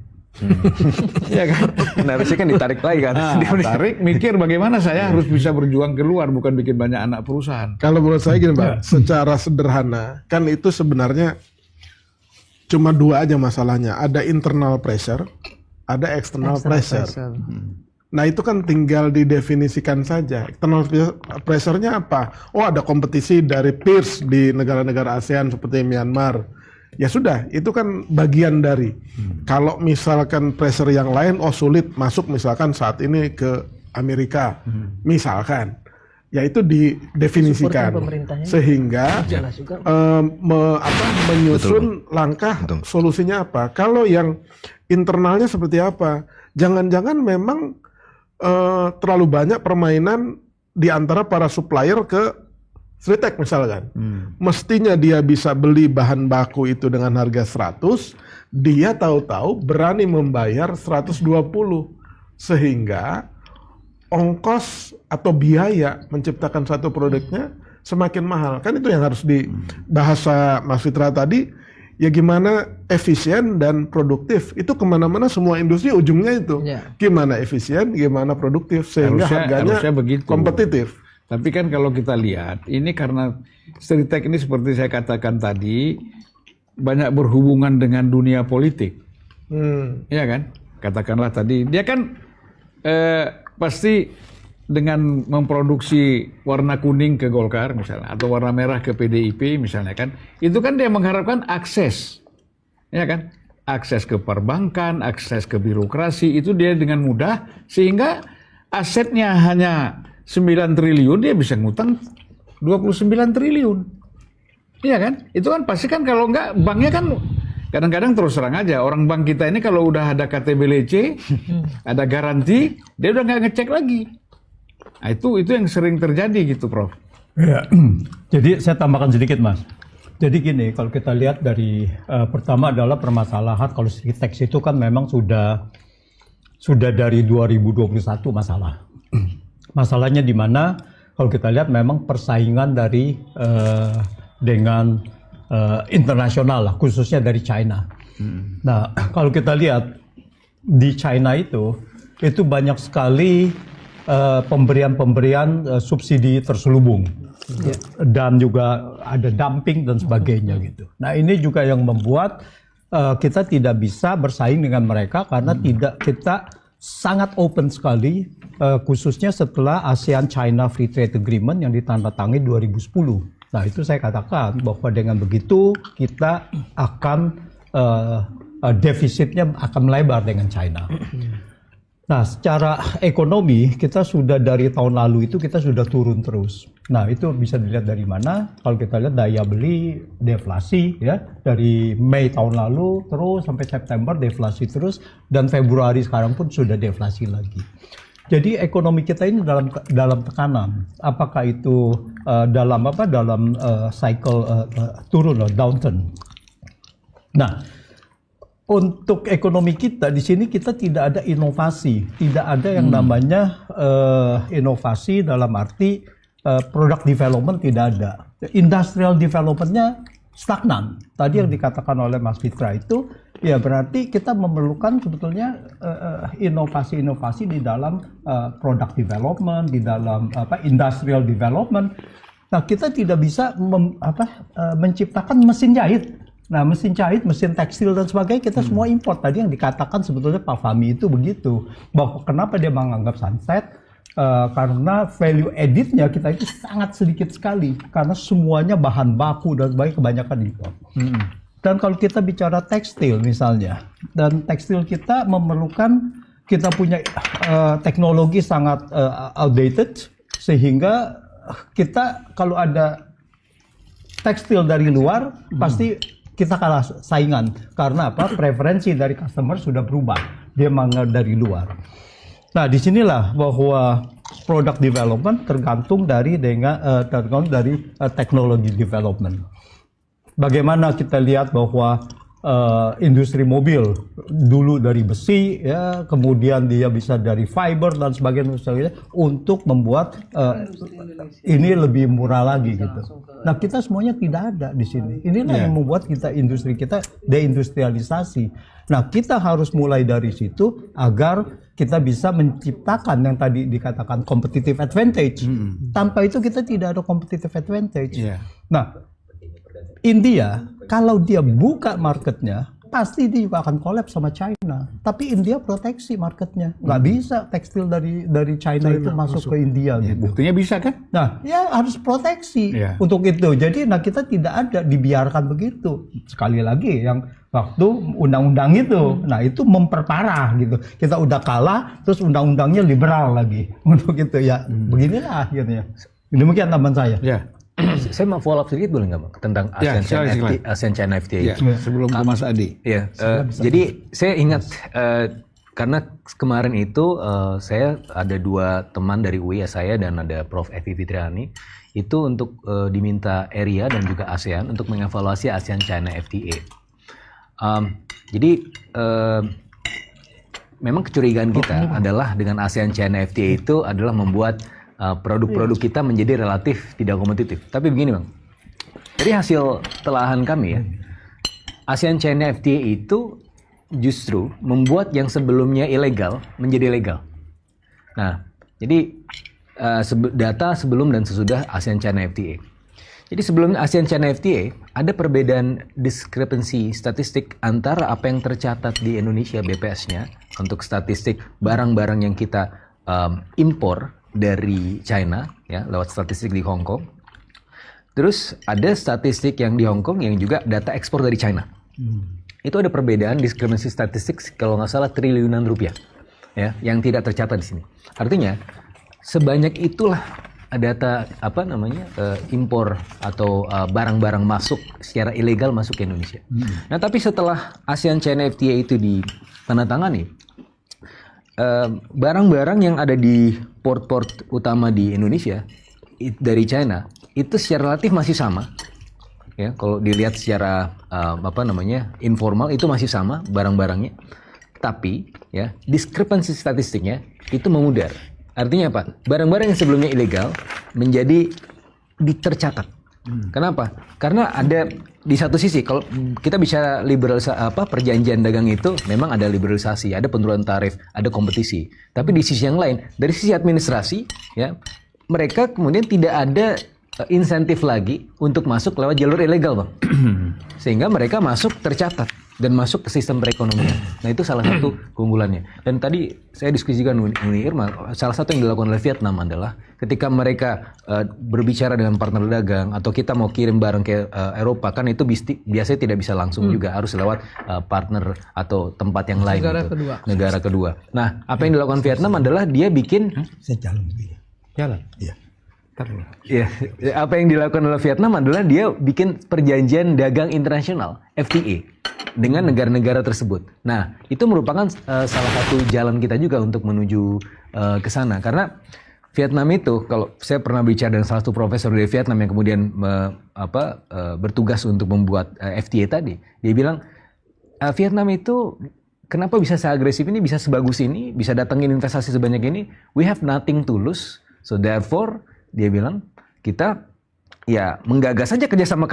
Ya kan? Nah, harusnya kan ditarik lagi kan. Tarik, mikir bagaimana saya harus bisa berjuang keluar, bukan bikin banyak anak perusahaan. Kalau menurut saya gini Pak, secara sederhana, kan itu sebenarnya cuma dua aja masalahnya. Ada internal pressure, ada external pressure. Nah itu kan tinggal didefinisikan saja. External pressure-nya apa? Oh ada kompetisi dari peers di negara-negara ASEAN seperti Myanmar. Ya sudah, itu kan bagian dari. Kalau misalkan pressure yang lain, oh sulit masuk misalkan saat ini ke Amerika, misalkan, ya itu didefinisikan sehingga menyusun langkah solusinya apa. Kalau yang internalnya seperti apa, jangan-jangan memang terlalu banyak permainan di antara para supplier ke Sritek misalkan, mestinya dia bisa beli bahan baku itu dengan harga 100, dia tahu-tahu berani membayar 120, sehingga ongkos atau biaya menciptakan satu produknya semakin mahal. Kan itu yang harus bahasa Mas Fitra tadi, ya gimana efisien dan produktif. Itu kemana-mana semua industri ujungnya itu. Gimana efisien, gimana produktif, sehingga harganya kompetitif. Tapi kan kalau kita lihat, ini karena Sritek ini seperti saya katakan tadi, banyak berhubungan dengan dunia politik. Ya kan? Katakanlah tadi, dia kan pasti dengan memproduksi warna kuning ke Golkar misalnya, atau warna merah ke PDIP misalnya kan, itu kan dia mengharapkan akses. Ya kan? Akses ke perbankan, akses ke birokrasi, itu dia dengan mudah, sehingga asetnya hanya 9 triliun, dia bisa ngutang 29 triliun. Iya kan? Itu kan pasti kan kalau enggak, banknya kan kadang-kadang terus terang aja. Orang bank kita ini kalau udah ada KTBLC, ada garansi, dia udah nggak ngecek lagi. Nah, itu yang sering terjadi gitu, Prof. Ya. Jadi saya tambahkan sedikit, Mas. Jadi gini, kalau kita lihat dari pertama adalah permasalahan kalau Sritek itu kan memang sudah dari 2021 masalah. Masalahnya di mana kalau kita lihat memang persaingan dari dengan internasional lah, khususnya dari China. Nah, kalau kita lihat di China itu banyak sekali pemberian subsidi terselubung dan juga ada dumping dan sebagainya gitu. Nah, ini juga yang membuat kita tidak bisa bersaing dengan mereka karena kita sangat open sekali, khususnya setelah ASEAN-China Free Trade Agreement yang ditandatangani 2010. Nah itu saya katakan bahwa dengan begitu kita akan defisitnya akan melebar dengan China. Nah, secara ekonomi kita sudah dari tahun lalu itu kita sudah turun terus. Nah, itu bisa dilihat dari mana? Kalau kita lihat daya beli deflasi ya, dari Mei tahun lalu terus sampai September deflasi terus, dan Februari sekarang pun sudah deflasi lagi. Jadi ekonomi kita ini dalam tekanan. Apakah itu dalam cycle turun atau downturn. Nah, untuk ekonomi kita di sini kita tidak ada inovasi, tidak ada yang namanya inovasi dalam arti product development tidak ada. Industrial developmentnya stagnan. Tadi yang dikatakan oleh Mas Fitra itu ya berarti kita memerlukan sebetulnya inovasi-inovasi di dalam product development, di dalam industrial development. Nah, kita tidak bisa menciptakan mesin jahit. Nah, mesin jahit, mesin tekstil dan sebagainya kita semua import. Tadi yang dikatakan sebetulnya Pak Fahmi itu begitu, bahwa kenapa dia menganggap sunset, karena value added-nya kita itu sangat sedikit sekali, karena semuanya bahan baku dan sebagainya kebanyakan import. Dan kalau kita bicara tekstil misalnya, dan tekstil kita memerlukan, kita punya teknologi sangat outdated, sehingga kita kalau ada tekstil dari luar, pasti kita kalah saingan. Karena apa? Preferensi dari customer sudah berubah. Dia mengenal dari luar. Nah, disinilah bahwa product development tergantung dari teknologi development. Bagaimana kita lihat bahwa industri mobil dulu dari besi, ya, kemudian dia bisa dari fiber dan sebagainya untuk membuat ini lebih murah lagi gitu. Nah, kita semuanya tidak ada di sini. Inilah yang membuat kita industri kita deindustrialisasi. Nah, kita harus mulai dari situ agar kita bisa menciptakan yang tadi dikatakan competitive advantage. Tanpa itu kita tidak ada competitive advantage. Nah, India kalau dia buka marketnya, pasti dia juga akan collapse sama China. Tapi India proteksi marketnya, nggak bisa tekstil dari China itu masuk ke India. Ya, gitu. buktinya bisa kan? Nah, ya harus proteksi untuk itu. Jadi, nah kita tidak ada dibiarkan begitu. Sekali lagi, yang waktu undang-undang itu, nah itu memperparah gitu. Kita udah kalah, terus undang-undangnya liberal lagi untuk itu ya. Beginilah akhirnya. Demikian tambahan saya. Ya. Saya mau follow up sedikit boleh nggak Bang tentang ASEAN China FTA. Sebelum ke Mas Adi. Jadi saya ingat karena kemarin itu saya ada 2 teman dari UI saya dan ada Prof. Evi Fitriani itu untuk diminta area dan juga ASEAN untuk mengevaluasi ASEAN China FTA. Jadi memang kecurigaan kita adalah dengan ASEAN China FTA itu adalah membuat produk-produk kita menjadi relatif tidak kompetitif. Tapi begini Bang, dari hasil telahan kami ya, ASEAN China FTA itu justru membuat yang sebelumnya ilegal menjadi legal. Nah, jadi data sebelum dan sesudah ASEAN China FTA. Jadi sebelum ASEAN China FTA ada perbedaan diskrepensi statistik antara apa yang tercatat di Indonesia BPS-nya untuk statistik barang-barang yang kita impor dari China ya lewat statistik di Hong Kong. Terus ada statistik yang di Hong Kong yang juga data ekspor dari China. Itu ada perbedaan diskriminasi statistik kalau nggak salah triliunan rupiah ya yang tidak tercatat di sini. Artinya sebanyak itulah data impor atau barang-barang masuk secara ilegal masuk ke Indonesia. Nah, tapi setelah ASEAN China FTA itu ditandatangani, barang-barang yang ada di port-port utama di Indonesia dari China itu secara relatif masih sama. Ya, kalau dilihat secara informal itu masih sama barang-barangnya. Tapi ya, diskrepansi statistiknya itu memudar. Artinya apa? Barang-barang yang sebelumnya ilegal menjadi tercatat. Kenapa? Karena ada di satu sisi kalau kita bicara perjanjian dagang itu memang ada liberalisasi, ada penurunan tarif, ada kompetisi. Tapi di sisi yang lain, dari sisi administrasi ya, mereka kemudian tidak ada insentif lagi untuk masuk lewat jalur ilegal, Bang. Sehingga mereka masuk tercatat dan masuk ke sistem perekonomian. Nah, itu salah satu keunggulannya. Dan tadi saya diskusikan Uni Irma, salah satu yang dilakukan oleh Vietnam adalah ketika mereka berbicara dengan partner dagang atau kita mau kirim barang ke Eropa, kan itu biasanya tidak bisa langsung juga, harus lewat partner atau tempat yang lain. Negara kedua. Nah, apa yang dilakukan Vietnam adalah dia bikin jalan. Iya. Ya, apa yang dilakukan oleh Vietnam adalah dia bikin perjanjian dagang internasional (FTA) dengan negara-negara tersebut. Nah, itu merupakan salah satu jalan kita juga untuk menuju ke sana. Karena Vietnam itu, kalau saya pernah bicara dengan salah satu profesor dari Vietnam yang kemudian bertugas untuk membuat FTA tadi, dia bilang Vietnam itu kenapa bisa seagresif ini, bisa sebagus ini, bisa datangin investasi sebanyak ini? We have nothing to lose, so therefore dia bilang kita ya menggagas saja kerjasama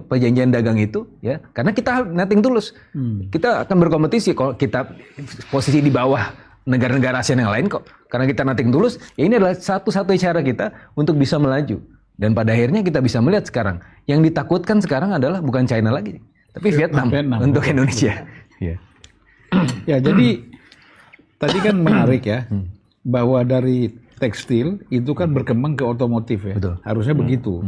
perjanjian dagang itu ya, karena kita nothing tulus. Kita akan berkompetisi kalau kita posisi di bawah negara-negara ASEAN yang lain kok, karena kita nothing tulus. Ya ini adalah satu-satunya cara kita untuk bisa melaju, dan pada akhirnya kita bisa melihat sekarang yang ditakutkan sekarang adalah bukan China lagi, tapi Vietnam untuk Indonesia. Ya, jadi tadi kan menarik ya, bahwa dari tekstil itu kan berkembang ke otomotif ya. Betul. Harusnya begitu.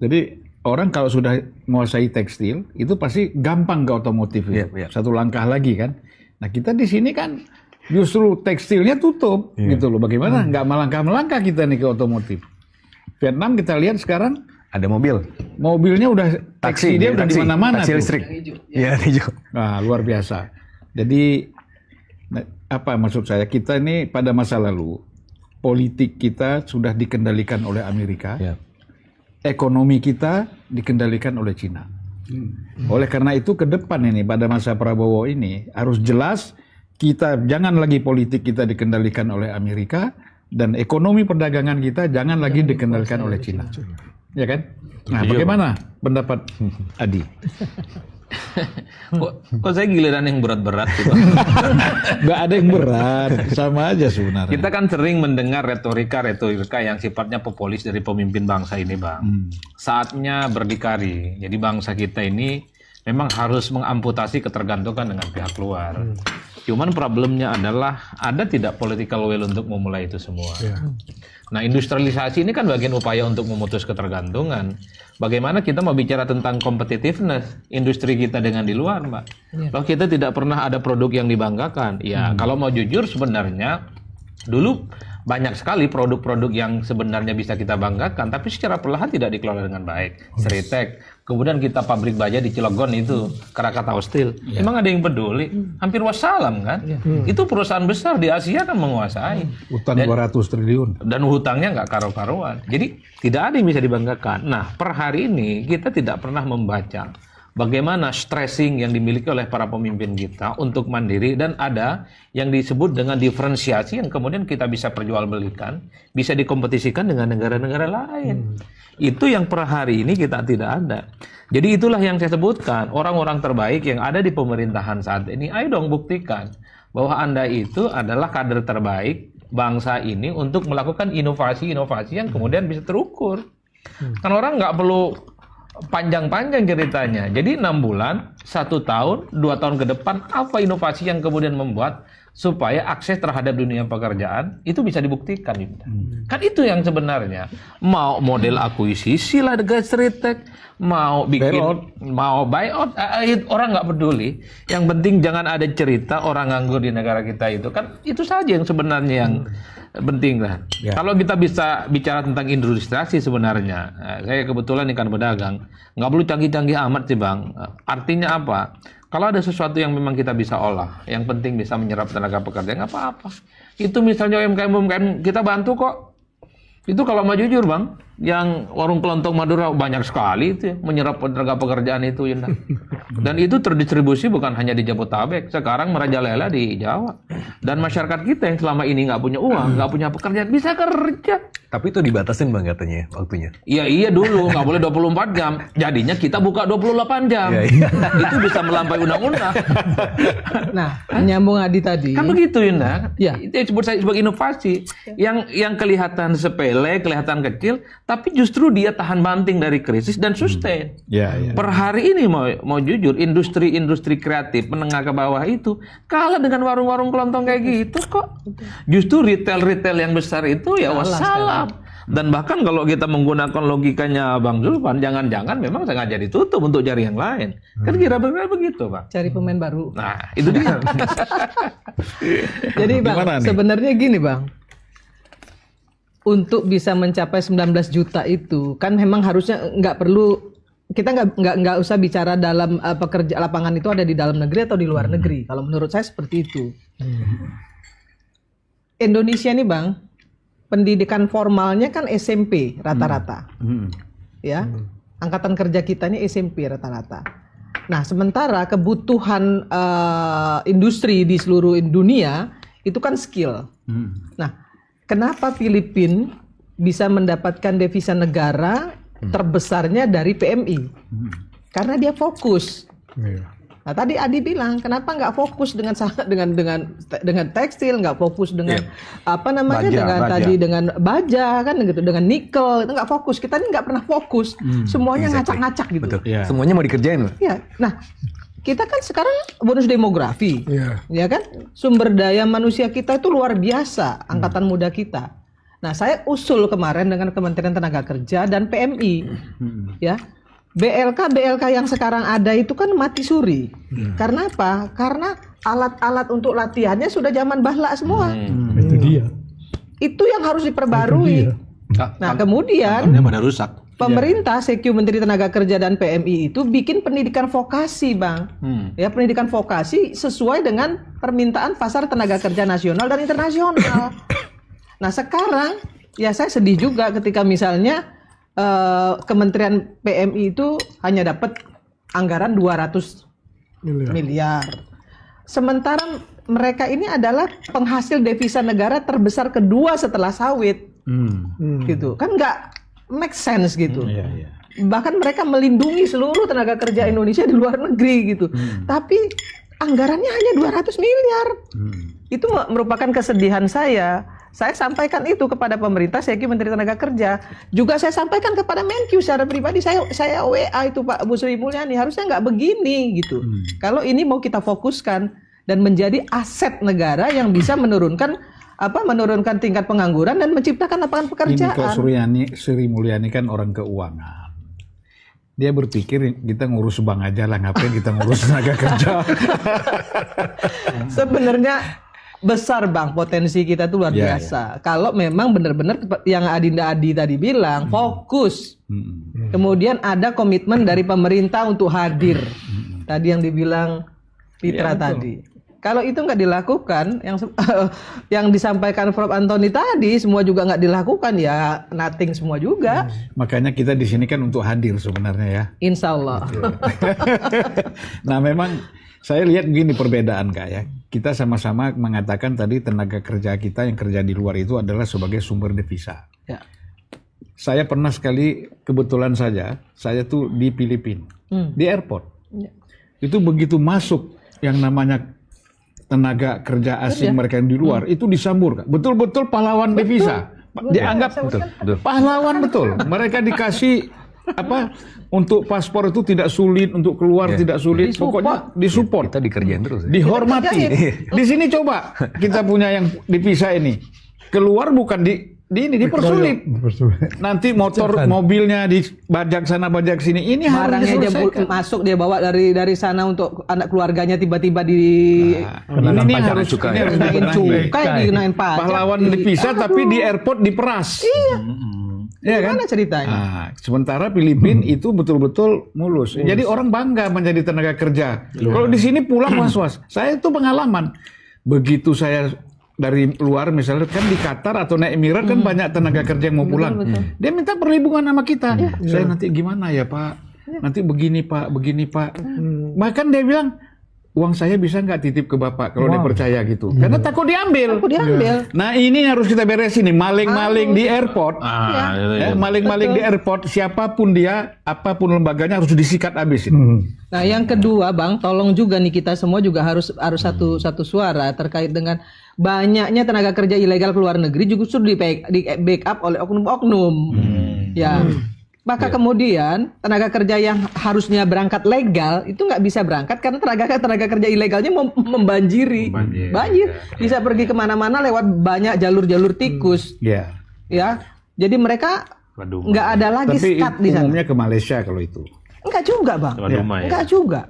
Jadi orang kalau sudah menguasai tekstil itu pasti gampang ke otomotif ya. Satu langkah lagi kan. Nah, kita di sini kan justru tekstilnya tutup gitu loh. Bagaimana nggak melangkah kita nih ke otomotif. Vietnam kita lihat sekarang ada mobil. Mobilnya udah taksi dia udah di mana-mana. Taksi listrik. Iya, hijau. Nah, luar biasa. Jadi apa maksud saya? Kita ini pada masa lalu politik kita sudah dikendalikan oleh Amerika, ekonomi kita dikendalikan oleh Cina. Oleh karena itu ke depan ini pada masa Prabowo ini harus jelas kita jangan lagi politik kita dikendalikan oleh Amerika dan ekonomi perdagangan kita jangan lagi dikendalikan oleh Cina. Ya kan? Nah, bagaimana pendapat Adi? Kok saya giliran yang berat-berat sih, Bang? Nggak ada yang berat, sama aja sebenarnya. Kita kan sering mendengar retorika yang sifatnya populis dari pemimpin bangsa ini, Bang. Saatnya berdikari. Jadi bangsa kita ini memang harus mengamputasi ketergantungan dengan pihak luar. Cuman problemnya adalah ada tidak political will untuk memulai itu semua. Nah, industrialisasi ini kan bagian upaya untuk memutus ketergantungan. Bagaimana kita mau bicara tentang competitiveness industri kita dengan di luar, Mbak? Loh, kita tidak pernah ada produk yang dibanggakan. Ya, kalau mau jujur sebenarnya dulu banyak sekali produk-produk yang sebenarnya bisa kita banggakan, tapi secara perlahan tidak dikelola dengan baik. Seritek, kemudian kita pabrik baja di Cilegon itu, Krakatau Steel. Emang ada yang peduli? Hampir wassalam kan? Itu perusahaan besar di Asia kan menguasai. Utang 200 triliun. Dan hutangnya nggak karu-karuan. Jadi tidak ada yang bisa dibanggakan. Nah, per hari ini kita tidak pernah membaca bagaimana stressing yang dimiliki oleh para pemimpin kita untuk mandiri, dan ada yang disebut dengan diferensiasi yang kemudian kita bisa perjualbelikan, bisa dikompetisikan dengan negara-negara lain. Itu yang per hari ini kita tidak ada. Jadi itulah yang saya sebutkan, orang-orang terbaik yang ada di pemerintahan saat ini, ayo dong buktikan bahwa Anda itu adalah kader terbaik bangsa ini untuk melakukan inovasi-inovasi yang kemudian bisa terukur. Kan orang nggak perlu panjang-panjang ceritanya. Jadi 6 bulan, 1 tahun, 2 tahun ke depan, apa inovasi yang kemudian membuat supaya akses terhadap dunia pekerjaan itu bisa dibuktikan. Kan itu yang sebenarnya. Mau model akuisisi lah gas Seritek, mau bikin mau buyout, orang nggak peduli. Yang penting jangan ada cerita orang nganggur di negara kita itu. Kan itu saja yang sebenarnya yang penting lah. Kalau kita bisa bicara tentang industrialisasi sebenarnya, saya kebetulan ikan pedagang, nggak perlu canggih-canggih amat sih, Bang. Artinya apa? Kalau ada sesuatu yang memang kita bisa olah, yang penting bisa menyerap tenaga pekerja, nggak apa-apa. Itu misalnya UMKM kita bantu kok. Itu kalau mau jujur, Bang, yang warung kelontong Madura banyak sekali itu ya, menyerap tenaga pekerjaan itu, Yunda. Dan itu terdistribusi bukan hanya di Jabodetabek, sekarang merajalela di Jawa. Dan masyarakat kita yang selama ini nggak punya uang, nggak punya pekerjaan, bisa kerja. Tapi itu dibatasin, Bang, katanya waktunya. Iya dulu, nggak boleh 24 jam. Jadinya kita buka 28 jam. Itu bisa melampaui undang-undang. Nah, nyambung Adi tadi. Kan begitu, Yunda. Iya. Itu disebut sebagai inovasi. Yang kelihatan sepele, kelihatan kecil, tapi justru dia tahan banting dari krisis dan sustain. Per hari ini mau jujur, industri kreatif menengah ke bawah itu kalah dengan warung-warung kelontong kayak gitu kok. Justru retail yang besar itu ya wassalam. Dan bahkan kalau kita menggunakan logikanya Bang Zulfan, jangan-jangan memang sengaja ditutup untuk cari yang lain. Kan kira-kira begitu, Bang. Cari pemain baru. Nah, itu dia. Jadi Bang, sebenarnya gini Bang, untuk bisa mencapai 19 juta itu kan memang harusnya kita nggak usah bicara dalam pekerja lapangan itu ada di dalam negeri atau di luar negeri. Kalau menurut saya seperti itu. Indonesia nih Bang, pendidikan formalnya kan SMP rata-rata. Ya. Angkatan kerja kita ini SMP rata-rata. Nah, sementara kebutuhan industri di seluruh dunia itu kan skill. Nah, kenapa Filipina bisa mendapatkan devisa negara terbesarnya dari PMI? Karena dia fokus. Nah, tadi Adi bilang, kenapa nggak fokus dengan tekstil, nggak fokus dengan dengan baja kan gitu, dengan nikel, itu nggak fokus. Kita ini nggak pernah fokus. Semuanya ngacak-ngacak gitu. Betul. Semuanya mau dikerjain loh. Ya. Nah, kita kan sekarang bonus demografi, ya kan? Sumber daya manusia kita itu luar biasa, angkatan muda kita. Nah, saya usul kemarin dengan Kementerian Tenaga Kerja dan PMI, ya. BLK yang sekarang ada itu kan mati suri. Karena apa? Karena alat-alat untuk latihannya sudah zaman bahla semua. Itu dia. Itu yang harus diperbarui. Nah, kemudian rusak. Pemerintah, CQ Menteri Tenaga Kerja dan PMI itu bikin pendidikan vokasi, Bang. Ya, pendidikan vokasi sesuai dengan permintaan pasar tenaga kerja nasional dan internasional. Nah, sekarang ya saya sedih juga ketika misalnya Kementerian PMI itu hanya dapat anggaran 200 miliar. Sementara mereka ini adalah penghasil devisa negara terbesar kedua setelah sawit. Gitu. Kan nggak make sense gitu. Bahkan mereka melindungi seluruh tenaga kerja Indonesia di luar negeri gitu. Tapi anggarannya hanya 200 miliar. Itu merupakan kesedihan saya. Saya sampaikan itu kepada pemerintah, saya Menteri Tenaga Kerja. Juga saya sampaikan kepada Menkyu secara pribadi, saya WA itu Pak Bu Sri Mulyani, harusnya nggak begini gitu. Kalau ini mau kita fokuskan dan menjadi aset negara yang bisa menurunkan tingkat pengangguran dan menciptakan lapangan pekerjaan. Ini kok Sri Mulyani kan orang keuangan. Dia berpikir kita ngurus bank aja lah, ngapain kita ngurus tenaga kerja. Sebenarnya besar Bang, potensi kita tuh luar biasa. Kalau memang benar-benar yang Adinda Adi tadi bilang, fokus. Kemudian ada komitmen dari pemerintah untuk hadir. Tadi yang dibilang Pitra tadi. Kalau itu nggak dilakukan, yang disampaikan Prof. Antoni tadi, semua juga nggak dilakukan, ya nothing semua juga. Makanya kita di sini kan untuk hadir sebenarnya ya. Insya Allah. Nah memang saya lihat begini perbedaan Kak ya. Kita sama-sama mengatakan tadi tenaga kerja kita yang kerja di luar itu adalah sebagai sumber devisa. Ya. Saya pernah sekali, kebetulan saja, saya tuh di Filipina, di airport. Ya. Itu begitu masuk yang namanya tenaga kerja asing mereka yang di luar, itu disambur Kak. Betul-betul pahlawan devisa. Dianggap pahlawan betul. Mereka dikasih untuk paspor itu tidak sulit, untuk keluar tidak sulit, pokoknya disupport. Kita dikerjain terus. Dihormati. Di sini coba kita punya yang divisa ini. Keluar bukan dipersulit. Nanti mobilnya dibajak sana bajak sini. Ini harus diselesaikan. Masuk dia bawa dari sana untuk anak keluarganya tiba-tiba ini harus dikenain cukai, dikenain pajak. Pahlawan divisa tapi di airport diperas. Iya. Ya kan? Gimana ceritanya? Nah, sementara Filipina itu betul-betul mulus. Jadi orang bangga menjadi tenaga kerja. Kalau di sini pulang was-was. Saya itu pengalaman. Begitu saya dari luar misalnya kan di Qatar atau naik Emirat kan banyak tenaga kerja yang mau pulang. Dia minta perlindungan sama kita. Saya nanti gimana ya Pak? Nanti begini Pak, begini Pak. Bahkan dia bilang, uang saya bisa nggak titip ke Bapak kalau dia percaya gitu. Karena takut diambil. Nah ini harus kita beresin nih, maling-maling di airport. Maling-maling di airport, siapapun dia, apapun lembaganya harus disikat habis. Nah yang kedua Bang, tolong juga nih kita semua juga harus satu suara terkait dengan banyaknya tenaga kerja ilegal ke luar negeri justru di backup oleh oknum-oknum. Ya. Maka kemudian tenaga kerja yang harusnya berangkat legal itu nggak bisa berangkat karena tenaga kerja ilegalnya membanjiri, banjir, bisa pergi kemana-mana lewat banyak jalur-jalur tikus, Ya. ya. Jadi mereka Waduh. nggak ada lagi Tapi skat di sana. umumnya ke Malaysia kalau itu. Enggak juga, Bang. Wadumai, ya. Enggak juga.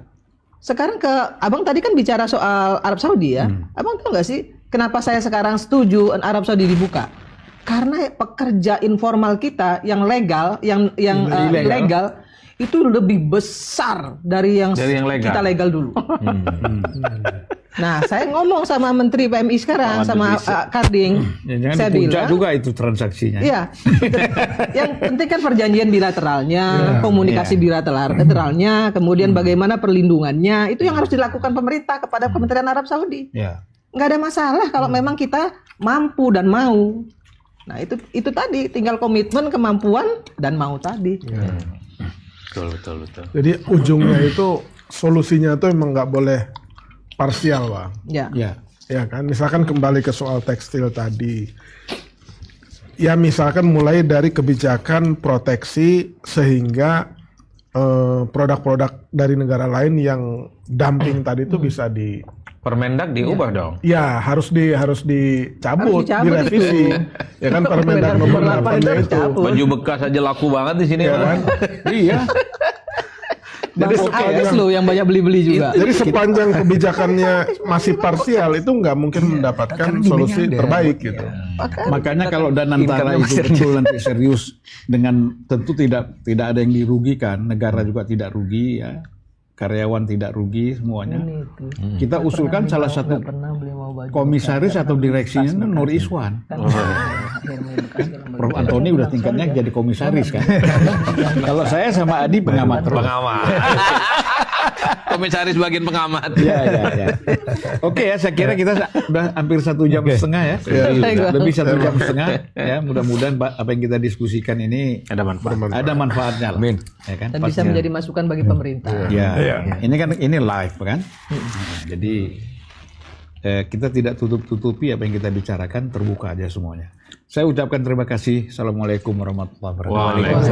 Sekarang Abang tadi kan bicara soal Arab Saudi ya. Abang tahu nggak sih kenapa saya sekarang setuju Arab Saudi dibuka? Karena pekerja informal kita yang legal, yang ilegal itu lebih besar dari yang legal. kita legal dulu. Nah, saya ngomong sama Menteri PMI sekarang, sama Karding, Jangan saya di puncak bilang juga itu transaksinya. iya, yang penting kan perjanjian bilateralnya, komunikasi bilateralnya, kemudian bagaimana perlindungannya, itu yang harus dilakukan pemerintah kepada Kementerian Arab Saudi. Ya. Nggak ada masalah kalau memang kita mampu dan mau. Nah itu tadi tinggal komitmen, kemampuan dan mau tadi. Betul. Jadi ujungnya itu solusinya tuh emang nggak boleh parsial, Bang. Ya. Ya. Ya kan, misalkan kembali ke soal tekstil tadi. Ya misalkan mulai dari kebijakan proteksi sehingga produk-produk dari negara lain yang dumping tadi itu bisa Permendak diubah dong. ya harus dicabut, Harus dicabut direvisi. Ya kan Permendak nomor 8 itu itu. dicabut. Baju bekas aja laku banget di sini. Ya kan? Iya. Jadi AS lo yang banyak beli-beli juga. Jadi sepanjang kebijakannya masih parsial itu nggak mungkin mendapatkan solusi terbaik gitu. Makanya kalau Danantara itu betul nanti serius dengan tentu tidak ada yang dirugikan, negara juga tidak rugi ya. Karyawan tidak rugi semuanya. Kita usulkan salah satu komisaris atau direksinya Nur Iswan. Prof Antoni udah tingkatnya jadi komisaris kan. Kalau saya sama Adi pengamat terus. Pengamat. Komisaris bagian pengamat. Ya. Oke ya, saya kira kita udah hampir 1 jam setengah ya. Lebih 1 jam setengah ya. Mudah-mudahan apa yang kita diskusikan ini Ada manfaat. ada manfaatnya lah. Ya kan? Dan bisa menjadi masukan bagi pemerintah. Ya, ini live kan. Jadi kita tidak tutup-tutupi apa yang kita bicarakan, terbuka aja semuanya. Saya ucapkan terima kasih. Assalamualaikum warahmatullahi wabarakatuh. Waalaikumsalam.